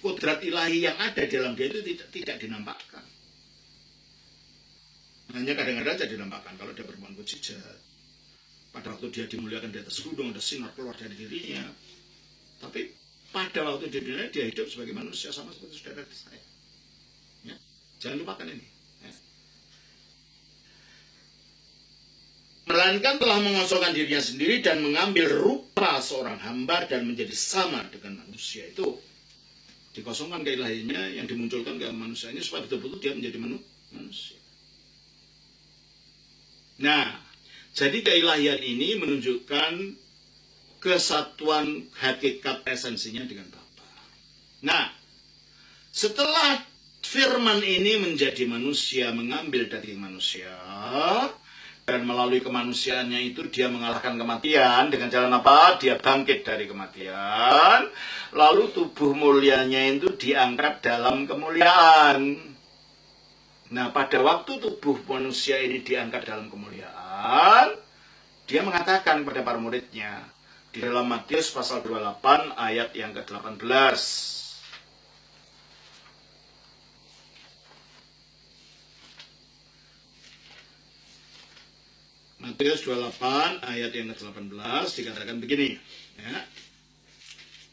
kodrat ilahi yang ada di dalam dia itu tidak dinampakkan. Hanya kadang-kadang saja dinampakkan kalau dia berbuat mukjizat. Pada waktu dia dimuliakan di atas gunung, ada sinar keluar dari dirinya. Tapi pada waktu di dunia dia hidup sebagai manusia sama seperti saudara saya. Ya, jangan lupakan ini. Ya. Melainkan telah mengosongkan dirinya sendiri dan mengambil rupa seorang hamba dan menjadi sama dengan manusia. Itu dikosongkan keilahiannya yang dimunculkan ke manusianya supaya betul-betul dia menjadi manusia. Nah, jadi keilahian ini menunjukkan kesatuan hakikat esensinya dengan Bapa. Nah, setelah firman ini menjadi manusia, mengambil daging manusia, dan melalui kemanusiaannya itu dia mengalahkan kematian dengan jalan apa? Dia bangkit dari kematian, lalu tubuh mulianya itu diangkat dalam kemuliaan. Nah, pada waktu tubuh manusia ini diangkat dalam kemuliaan, dia mengatakan kepada para muridnya, di dalam Matius pasal 28 ayat yang ke-18. Matius 28 ayat yang ke-18 dikatakan begini. Ya.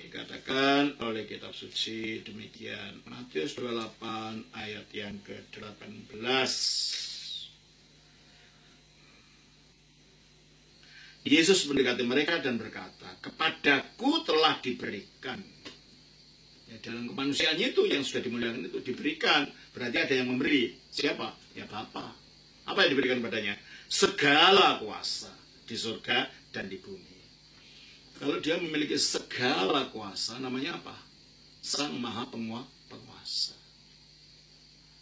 Dikatakan oleh kitab suci demikian. Matius 28 ayat yang ke-18. Yesus mendekati mereka dan berkata, kepadaku telah diberikan. Ya, dalam kemanusiaannya itu yang sudah dimuliakan itu diberikan. Berarti ada yang memberi. Siapa? Ya Bapa. Apa yang diberikan padanya? Segala kuasa di surga dan di bumi. Kalau dia memiliki segala kuasa, namanya apa? Sang Maha Penguasa.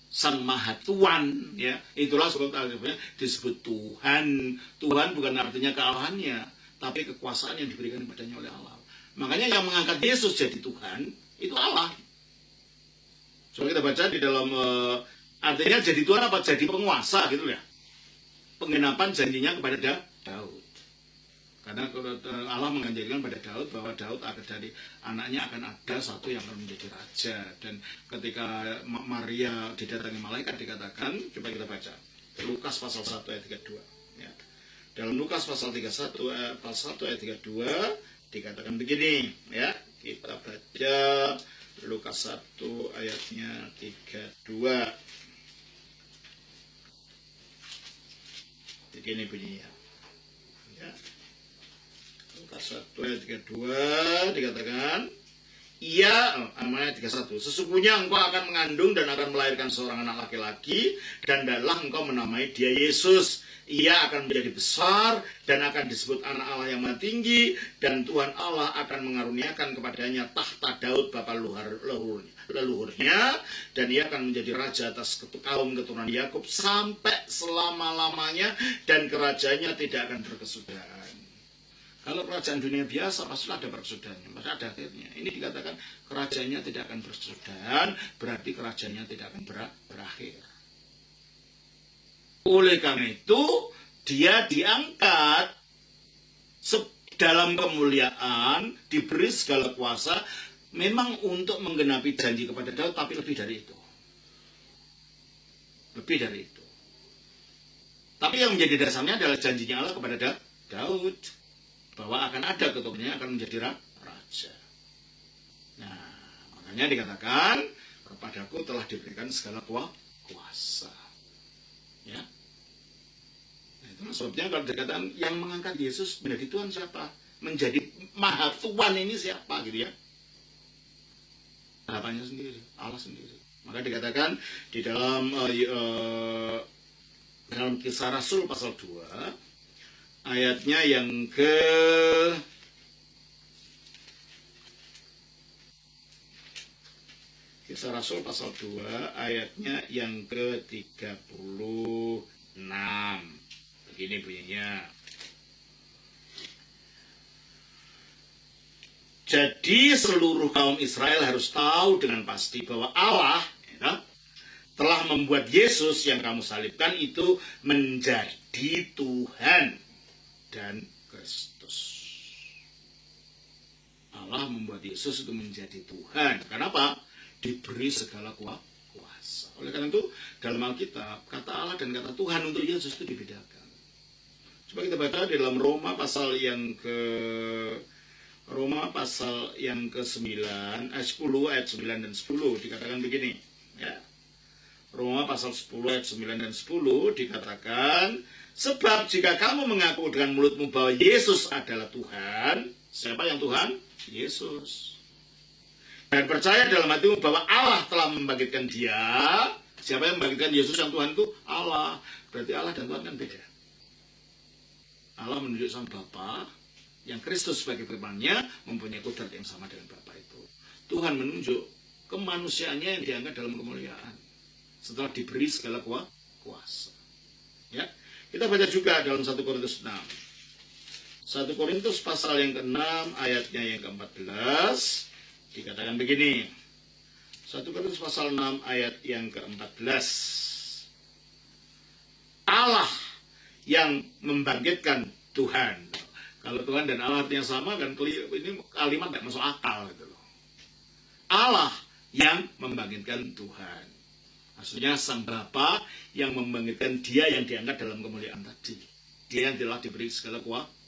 Sang Maha Tuan, ya. Itulah sebetulnya disebut Tuhan. Tuhan bukan artinya kealahannya, tapi kekuasaan yang diberikan kepadanya oleh Allah. Makanya yang mengangkat Yesus jadi Tuhan, itu Allah. Coba kita baca di dalam, artinya jadi Tuhan apa? Jadi penguasa gitu ya. Penggenapan janjinya kepada Daud. Karena Allah menganjurkan pada Daud bahwa Daud akan dari anaknya akan ada satu yang akan menjadi raja. Dan ketika Maria didatangi malaikat dikatakan, coba kita baca Lukas pasal 1 ayat 32. Ya. Dalam Lukas pasal 1 ayat 32 dikatakan begini, ya. Kita baca Lukas 1 ayatnya 32. Begini bunyinya. Ya. Lukas 1 ayat 32 dikatakan, ayat 31, sesungguhnya engkau akan mengandung dan akan melahirkan seorang anak laki-laki, dan adalah engkau menamai dia Yesus. Ia akan menjadi besar dan akan disebut anak Allah yang maha tinggi, dan Tuhan Allah akan mengaruniakan kepadanya tahta Daud bapa leluhurnya, dan ia akan menjadi raja atas kaum keturunan Yakub sampai selama-lamanya, dan kerajaannya tidak akan berkesudahan. Kalau kerajaan dunia biasa pasti ada berkesudahannya, pasti ada akhirnya. Ini dikatakan kerajaannya tidak akan berkesudahan, berarti kerajaannya tidak akan berakhir. Oleh karena itu, dia diangkat dalam kemuliaan, diberi segala kuasa, memang untuk menggenapi janji kepada Daud, tapi lebih dari itu. Lebih dari itu. Tapi yang menjadi dasarnya adalah janjinya Allah kepada Daud, bahwa akan ada keturunannya akan menjadi raja. Nah, makanya dikatakan, kepadaku telah diberikan segala kuasa. Ya. Nah, itu sebabnya kalau dikatakan yang mengangkat Yesus menjadi Tuhan siapa? Menjadi Maha Tuhan ini siapa gitu ya? Harapannya sendiri, Allah sendiri. Maka dikatakan di dalam Kisah Rasul pasal 2 ayatnya yang Kisah Rasul pasal 2 ayatnya yang ke-36. Begini bunyinya. Jadi seluruh kaum Israel harus tahu dengan pasti bahwa Allah telah membuat Yesus yang kamu salibkan itu menjadi Tuhan dan Kristus. Allah membuat Yesus itu menjadi Tuhan. Kenapa? Diberi segala kuasa. Oleh karena itu, dalam Alkitab, kata Allah dan kata Tuhan untuk Yesus itu dibedakan. Coba kita baca di dalam Roma pasal yang ke-9, 10 ayat 9 dan 10 dikatakan begini, ya. Roma pasal 10 ayat 9 dan 10 dikatakan, sebab jika kamu mengaku dengan mulutmu bahwa Yesus adalah Tuhan, siapa yang Tuhan? Yesus. Dan percaya dalam hatimu bahwa Allah telah membangkitkan dia. Siapa yang membangkitkan Yesus yang Tuhan itu? Allah. Berarti Allah dan Tuhan kan beda. Allah menunjuk sang Bapa, yang Kristus sebagai firman-Nya mempunyai kudrat yang sama dengan Bapa itu. Tuhan menunjuk kemanusiaannya yang diangkat dalam kemuliaan setelah diberi segala kuasa. Ya, kita baca juga dalam 1 Korintus 6. 1 Korintus pasal yang ke-6 ayatnya yang ke-14 dikatakan begini. 1 Korintus pasal 6 ayat yang ke-14. Allah yang membangkitkan Tuhan. Kalau Tuhan dan Allah artinya sama kan, ini kalimat tidak masuk akal gitu loh. Allah yang membangkitkan Tuhan. Maksudnya sang Bapa yang membangkitkan dia yang diangkat dalam kemuliaan tadi. Dia yang telah diberi segala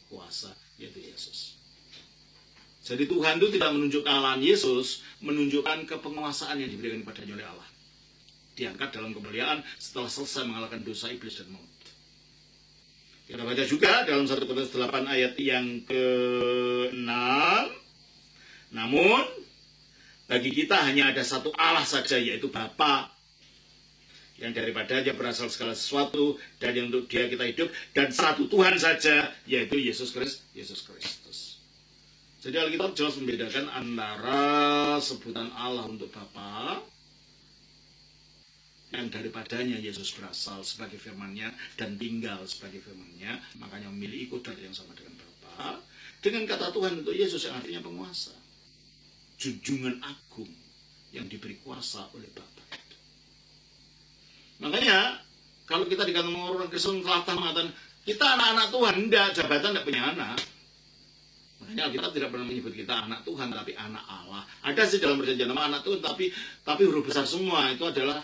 kuasa, yaitu Yesus. Jadi Tuhan itu tidak menunjuk kealahan Yesus, menunjukkan kepenguasaan yang diberikan kepadanya oleh Allah. Diangkat dalam kemuliaan setelah selesai mengalahkan dosa iblis dan maut. Kita baca juga dalam 1 Korintus 8 ayat yang ke-6. Namun, bagi kita hanya ada satu Allah saja, yaitu Bapa, yang daripadanya berasal segala sesuatu, dan yang untuk dia kita hidup, dan satu Tuhan saja, yaitu Yesus Kristus. Jadi Alkitab jelas membedakan antara sebutan Allah untuk Bapa, yang daripadanya Yesus berasal sebagai firman-Nya dan tinggal sebagai firman-Nya, makanya memiliki kudrat yang sama dengan Bapa, dengan kata Tuhan untuk Yesus yang artinya penguasa, junjungan agung yang diberi kuasa oleh Bapa. Makanya kalau kita dikatakan orang Kristen telatah mengatakan kita anak-anak Tuhan, enggak, jabatan tidak punya anak. Makanya kita tidak pernah menyebut kita anak Tuhan, tapi anak Allah. Ada sih dalam perjanjian lama anak Tuhan, tapi huruf besar semua. Itu adalah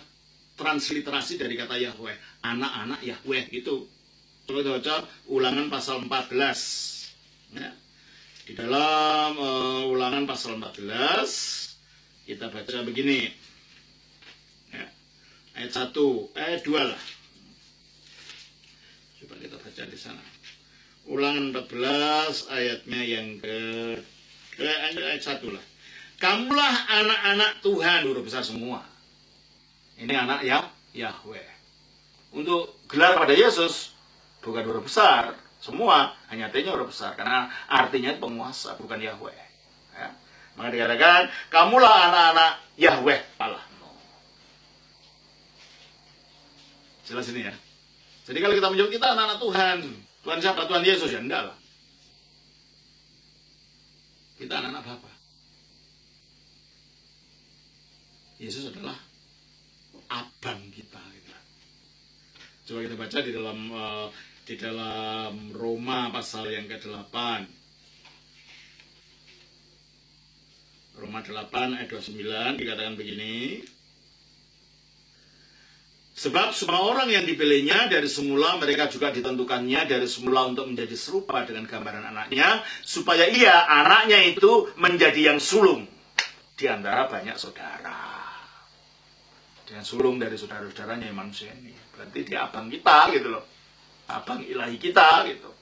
transliterasi dari kata Yahweh, anak-anak Yahweh gitu. Coba kita baca Ulangan pasal 14. Ya. Di dalam Ulangan pasal 14 kita baca begini. Ya. Ayat 1, ayat 2 lah. Coba kita baca di sana. Ulangan 14 ayatnya yang ayat 1 lah. Kamulah anak-anak Tuhan, huruf besar semua. Ini anak Yahweh. Untuk gelar pada Yesus bukan huruf besar semua, hanya artinya huruf besar karena artinya penguasa, bukan Yahweh. Ya. Maka dikatakan kamulah anak-anak Yahweh Allah. Jelas ini ya. Jadi kalau kita menyebut kita anak-anak Tuhan, Tuhan siapa? Tuhan Yesus ya? Enggak lah. Kita anak-anak Bapa. Yesus adalah abang kita. Coba kita baca di dalam Roma pasal yang ke-8. Roma 8 ayat 29 dikatakan begini. Sebab semua orang yang dipilihnya dari semula, mereka juga ditentukannya dari semula untuk menjadi serupa dengan gambaran anaknya, supaya ia, anaknya itu, menjadi yang sulung di antara banyak saudara. Dia sulung dari saudara-saudaranya yang manusia ini. Berarti dia abang kita gitu loh. Abang ilahi kita gitu.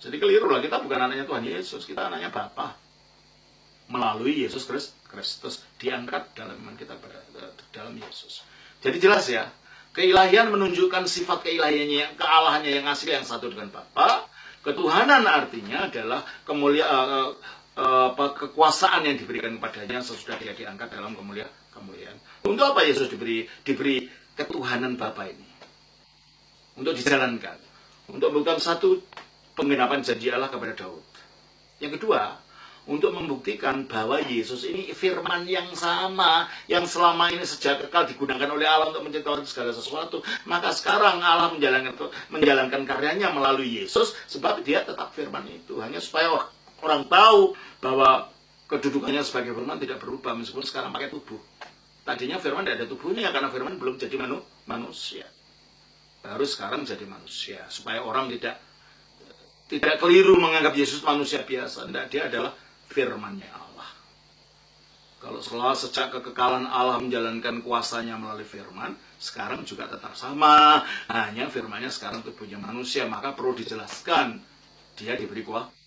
Jadi keliru lah, kita bukan anaknya Tuhan Yesus, kita anaknya Bapa. Melalui Yesus Kristus diangkat dalam iman kita dalam Yesus. Jadi jelas ya, keilahian menunjukkan sifat keilahiannya, kealahannya yang asli yang satu dengan Bapa. Ketuhanan artinya adalah kekuasaan yang diberikan kepadanya sesudah dia diangkat dalam kemuliaan. Untuk apa Yesus diberi ketuhanan Bapa ini? Untuk dijalankan, untuk membuka satu penggenapan janji Allah kepada Daud. Yang kedua, untuk membuktikan bahwa Yesus ini firman yang sama, yang selama ini sejak kekal digunakan oleh Allah untuk menciptakan segala sesuatu. Maka sekarang Allah menjalankan karyanya melalui Yesus, sebab dia tetap firman itu. Hanya supaya orang tahu bahwa kedudukannya sebagai firman tidak berubah, meskipun sekarang pakai tubuh. Tadinya firman tidak ada tubuhnya, karena firman belum jadi manusia. Baru sekarang jadi manusia, supaya orang tidak keliru menganggap Yesus manusia biasa. Tidak, dia adalah firman-Nya Allah. Kalau sejak kekekalan Allah menjalankan kuasanya melalui firman, sekarang juga tetap sama. Hanya firman-Nya sekarang tubuhnya manusia, maka perlu dijelaskan dia diberi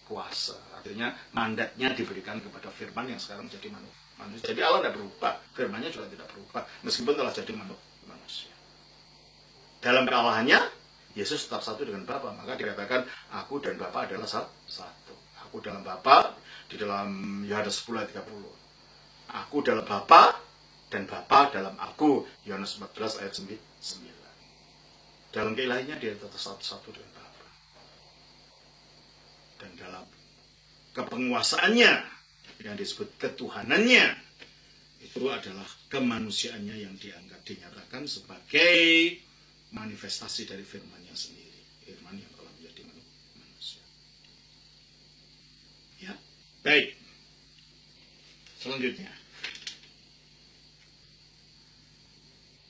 kuasa. Artinya mandatnya diberikan kepada firman yang sekarang jadi manusia. Jadi Allah tidak berubah, firman-Nya juga tidak berubah, meskipun telah jadi manusia. Dalam kekalahannya, Yesus tetap satu dengan Bapa. Maka dikatakan, aku dan Bapa adalah satu. Aku dalam Bapa, di dalam Yohanes 10 ayat 30. Aku dalam Bapa, dan Bapa dalam aku. Yohanes 14 ayat 9. Dalam keilahiannya dia tetap satu dengan Bapa. Dan dalam kepenguasaannya, yang disebut ketuhanannya, itu adalah kemanusiaannya yang dinyatakan sebagai manifestasi dari firman-Nya sendiri. Firman yang telah menjadi manusia. Ya, baik. Selanjutnya.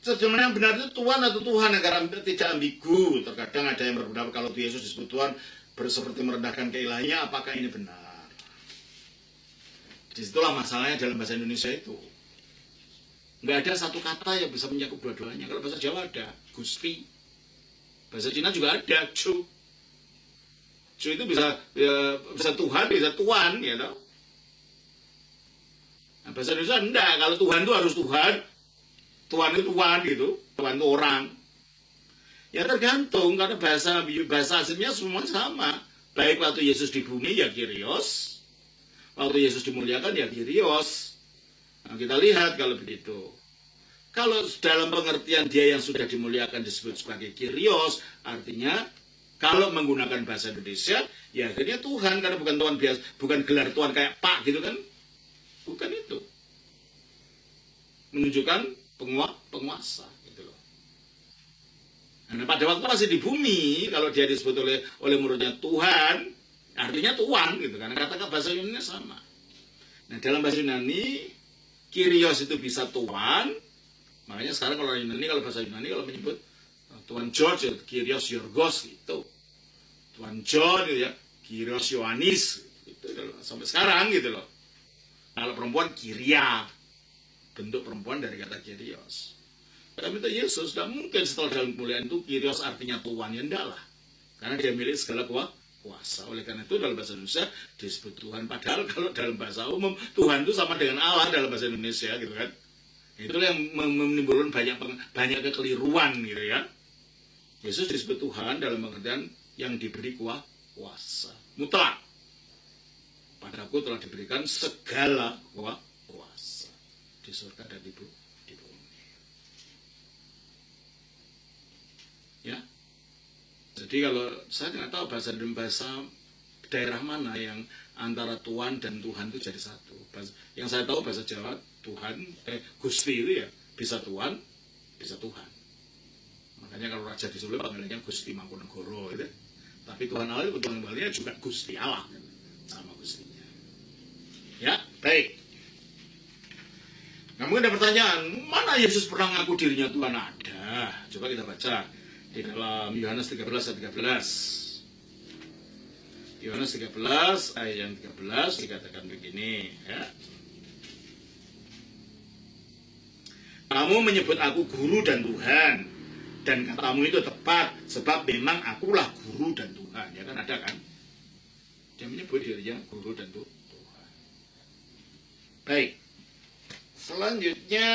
Terjemahan yang benar itu Tuhan atau Tuhan, karena tidak ambigu. Terkadang ada yang berpendapat kalau Yesus disebut Tuhan seperti merendahkan keilahiannya, apakah ini benar? Disitulah masalahnya dalam bahasa Indonesia itu. Nggak ada satu kata yang bisa mencakup dua-duanya. Kalau bahasa Jawa ada Gusti, bahasa Cina juga ada Chu. Chu itu bisa Tuhan, bisa Tuan, ya toh. Nah, bahasa Indonesia enggak. Kalau Tuhan itu harus Tuhan, Tuan itu Tuan gitu, Tuan itu orang. Ya tergantung, karena bahasa aslinya semua sama. Baik waktu Yesus di bumi ya Kyrios, waktu Yesus dimuliakan ya Kyrios. Nah, kita lihat kalau begitu. Kalau dalam pengertian dia yang sudah dimuliakan disebut sebagai Kyrios, artinya kalau menggunakan bahasa Indonesia, ya akhirnya Tuhan, karena bukan Tuhan biasa, bukan gelar Tuhan kayak Pak gitu kan. Bukan itu. Menunjukkan penguasa gitu loh. Nah, pada waktu masih di bumi, kalau dia disebut oleh muridnya Tuhan, artinya Tuhan gitu, karena kata bahasa Yunani sama. Nah, dalam bahasa Yunani Kyrios itu bisa Tuhan. Makanya sekarang kalau Yunani, kalau bahasa Yunani kalau menyebut Tuan George, Kyrios Yorgos gitu. Tuan John gitu ya, Kyrios Ioannis gitu, sampai sekarang gitu loh. Kalau perempuan Kyria, bentuk perempuan dari kata Kyrios. Tapi itu Yesus tidak mungkin setelah dalam kemuliaan itu Kyrios artinya Tuhan, yang enggak lah. Karena dia milik segala kuasa. Oleh karena itu dalam bahasa Indonesia disebut Tuhan. Padahal kalau dalam bahasa umum Tuhan itu sama dengan Allah dalam bahasa Indonesia gitu kan. Itulah yang menimbulkan banyak kekeliruan gitu ya. Yesus disebut Tuhan dalam pengertian yang diberi kuasa mutlak. Padaku telah diberikan segala kuasa di surga dan di bumi. Ya. Jadi kalau saya tidak tahu bahasa daerah mana yang antara Tuhan dan Tuhan itu jadi satu. Yang saya tahu bahasa Jawa Tuhan, Gusti itu ya bisa Tuhan, bisa Tuhan. Makanya kalau raja di Solo panggilannya Gusti Mangkunegoro gitu. Tapi Tuhan Allah itu panggilannya juga Gusti Allah, sama Gustinya. Ya, baik. Nah, mungkin ada pertanyaan, mana Yesus pernah ngaku dirinya Tuhan? Ada. Coba kita baca di dalam Yohanes 13 ayat 13. Yohanes 13 ayat yang 13 dikatakan begini, ya. Kamu menyebut aku guru dan Tuhan, dan katamu itu tepat, sebab memang akulah guru dan Tuhan. Ya kan, ada kan? Dia menyebut dirinya guru dan Tuhan. Baik. Selanjutnya,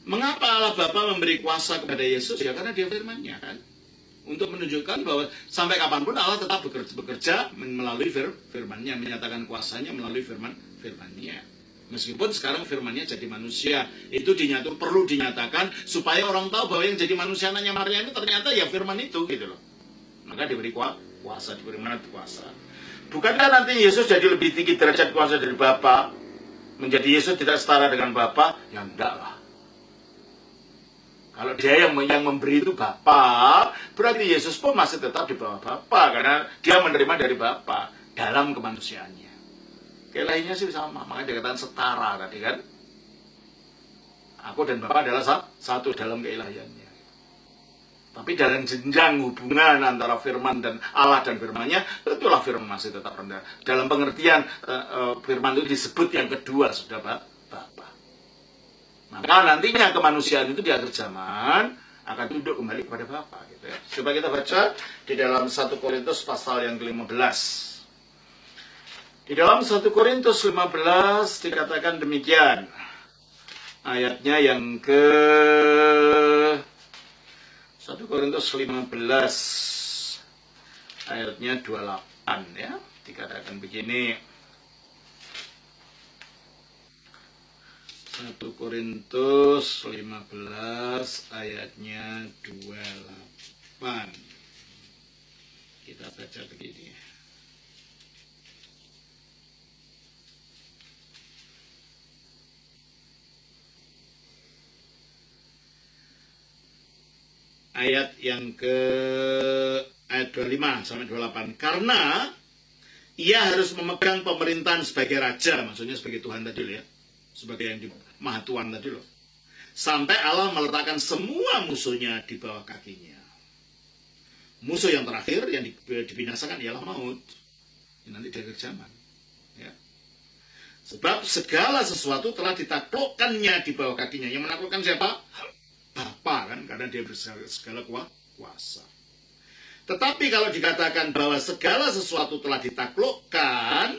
mengapa Allah Bapa memberi kuasa kepada Yesus? Ya karena dia firman-Nya kan. Untuk menunjukkan bahwa sampai kapanpun Allah tetap bekerja melalui firman-Nya, menyatakan kuasanya melalui firman-Nya. Meskipun sekarang firman-Nya jadi manusia, itu perlu dinyatakan supaya orang tahu bahwa yang jadi manusia anaknya Maria itu ternyata ya firman itu gitu loh. Maka diberi kuasa, diberi manat kuasa. Bukankah nanti Yesus jadi lebih tinggi derajat kuasa dari Bapa? Menjadi Yesus tidak setara dengan Bapa? Ya enggak lah. Kalau dia yang memberi itu Bapa, berarti Yesus pun masih tetap di bawah Bapa, karena dia menerima dari Bapa dalam kemanusiaannya. Kelainnya sih sama, makanya dikatakan setara tadi kan. Aku dan Bapa adalah satu dalam keilahiannya. Tapi dalam jenjang hubungan antara firman dan Allah dan firman-Nya, itulah firman masih tetap rendah. Dalam pengertian firman itu disebut yang kedua sudah Bapa. Maka nantinya kemanusiaan itu di akhir zaman akan tunduk kembali kepada Bapa. Gitu ya. Coba kita baca di dalam 1 Korintus pasal yang ke-15. Di dalam 1 Korintus 15 dikatakan demikian. Ayatnya yang ke 1 Korintus 15 ayatnya 28 ya. Dikatakan begini. 1 Korintus 15 ayatnya 28. Kita baca begini. Ayat yang ayat 25 sampai 28. Karena ia harus memegang pemerintahan sebagai raja, maksudnya sebagai Tuhan tadi loh ya. Sebagai yang Maha Tuhan tadi loh. Sampai Allah meletakkan semua musuhnya di bawah kakinya. Musuh yang terakhir yang dibinasakan ialah maut. Nanti di akhir zaman. Ya. Sebab segala sesuatu telah ditaklukkannya di bawah kakinya. Yang menaklukkan siapa? Bapa kan, karena dia segala kuasa. Tetapi kalau dikatakan bahwa segala sesuatu telah ditaklukkan,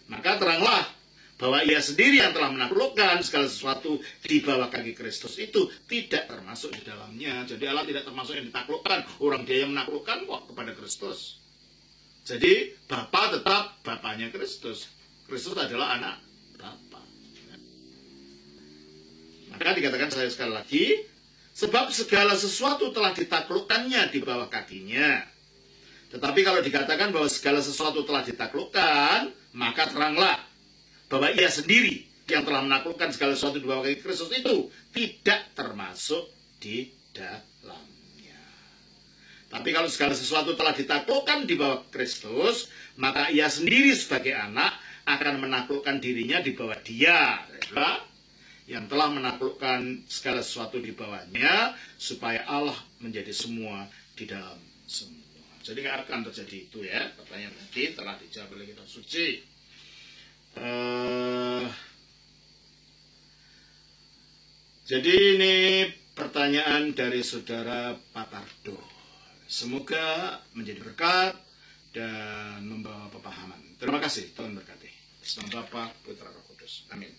maka teranglah bahwa ia sendiri yang telah menaklukkan segala sesuatu di bawah kaki Kristus itu tidak termasuk di dalamnya. Jadi Allah tidak termasuk yang ditaklukkan. Orang dia yang menaklukkan kok kepada Kristus. Jadi Bapa tetap Bapanya Kristus. Kristus adalah anak Bapa. Maka dikatakan saya sekali lagi, sebab segala sesuatu telah ditaklukkannya di bawah kakinya. Tetapi kalau dikatakan bahwa segala sesuatu telah ditaklukkan, maka teranglah bahwa ia sendiri yang telah menaklukkan segala sesuatu di bawah kaki Kristus itu tidak termasuk di dalamnya. Tapi kalau segala sesuatu telah ditaklukkan di bawah Kristus, maka ia sendiri sebagai anak akan menaklukkan dirinya di bawah dia. Yang telah menaklukkan segala sesuatu di bawahnya, supaya Allah menjadi semua di dalam semua. Jadi akan terjadi itu ya. Pertanyaan tadi telah dijawab oleh kitab suci. Jadi ini pertanyaan dari saudara Patardo. Semoga menjadi berkat dan membawa pepahaman. Terima kasih, Tuhan berkati. Nama Bapa, Putra, Roh Kudus. Amin.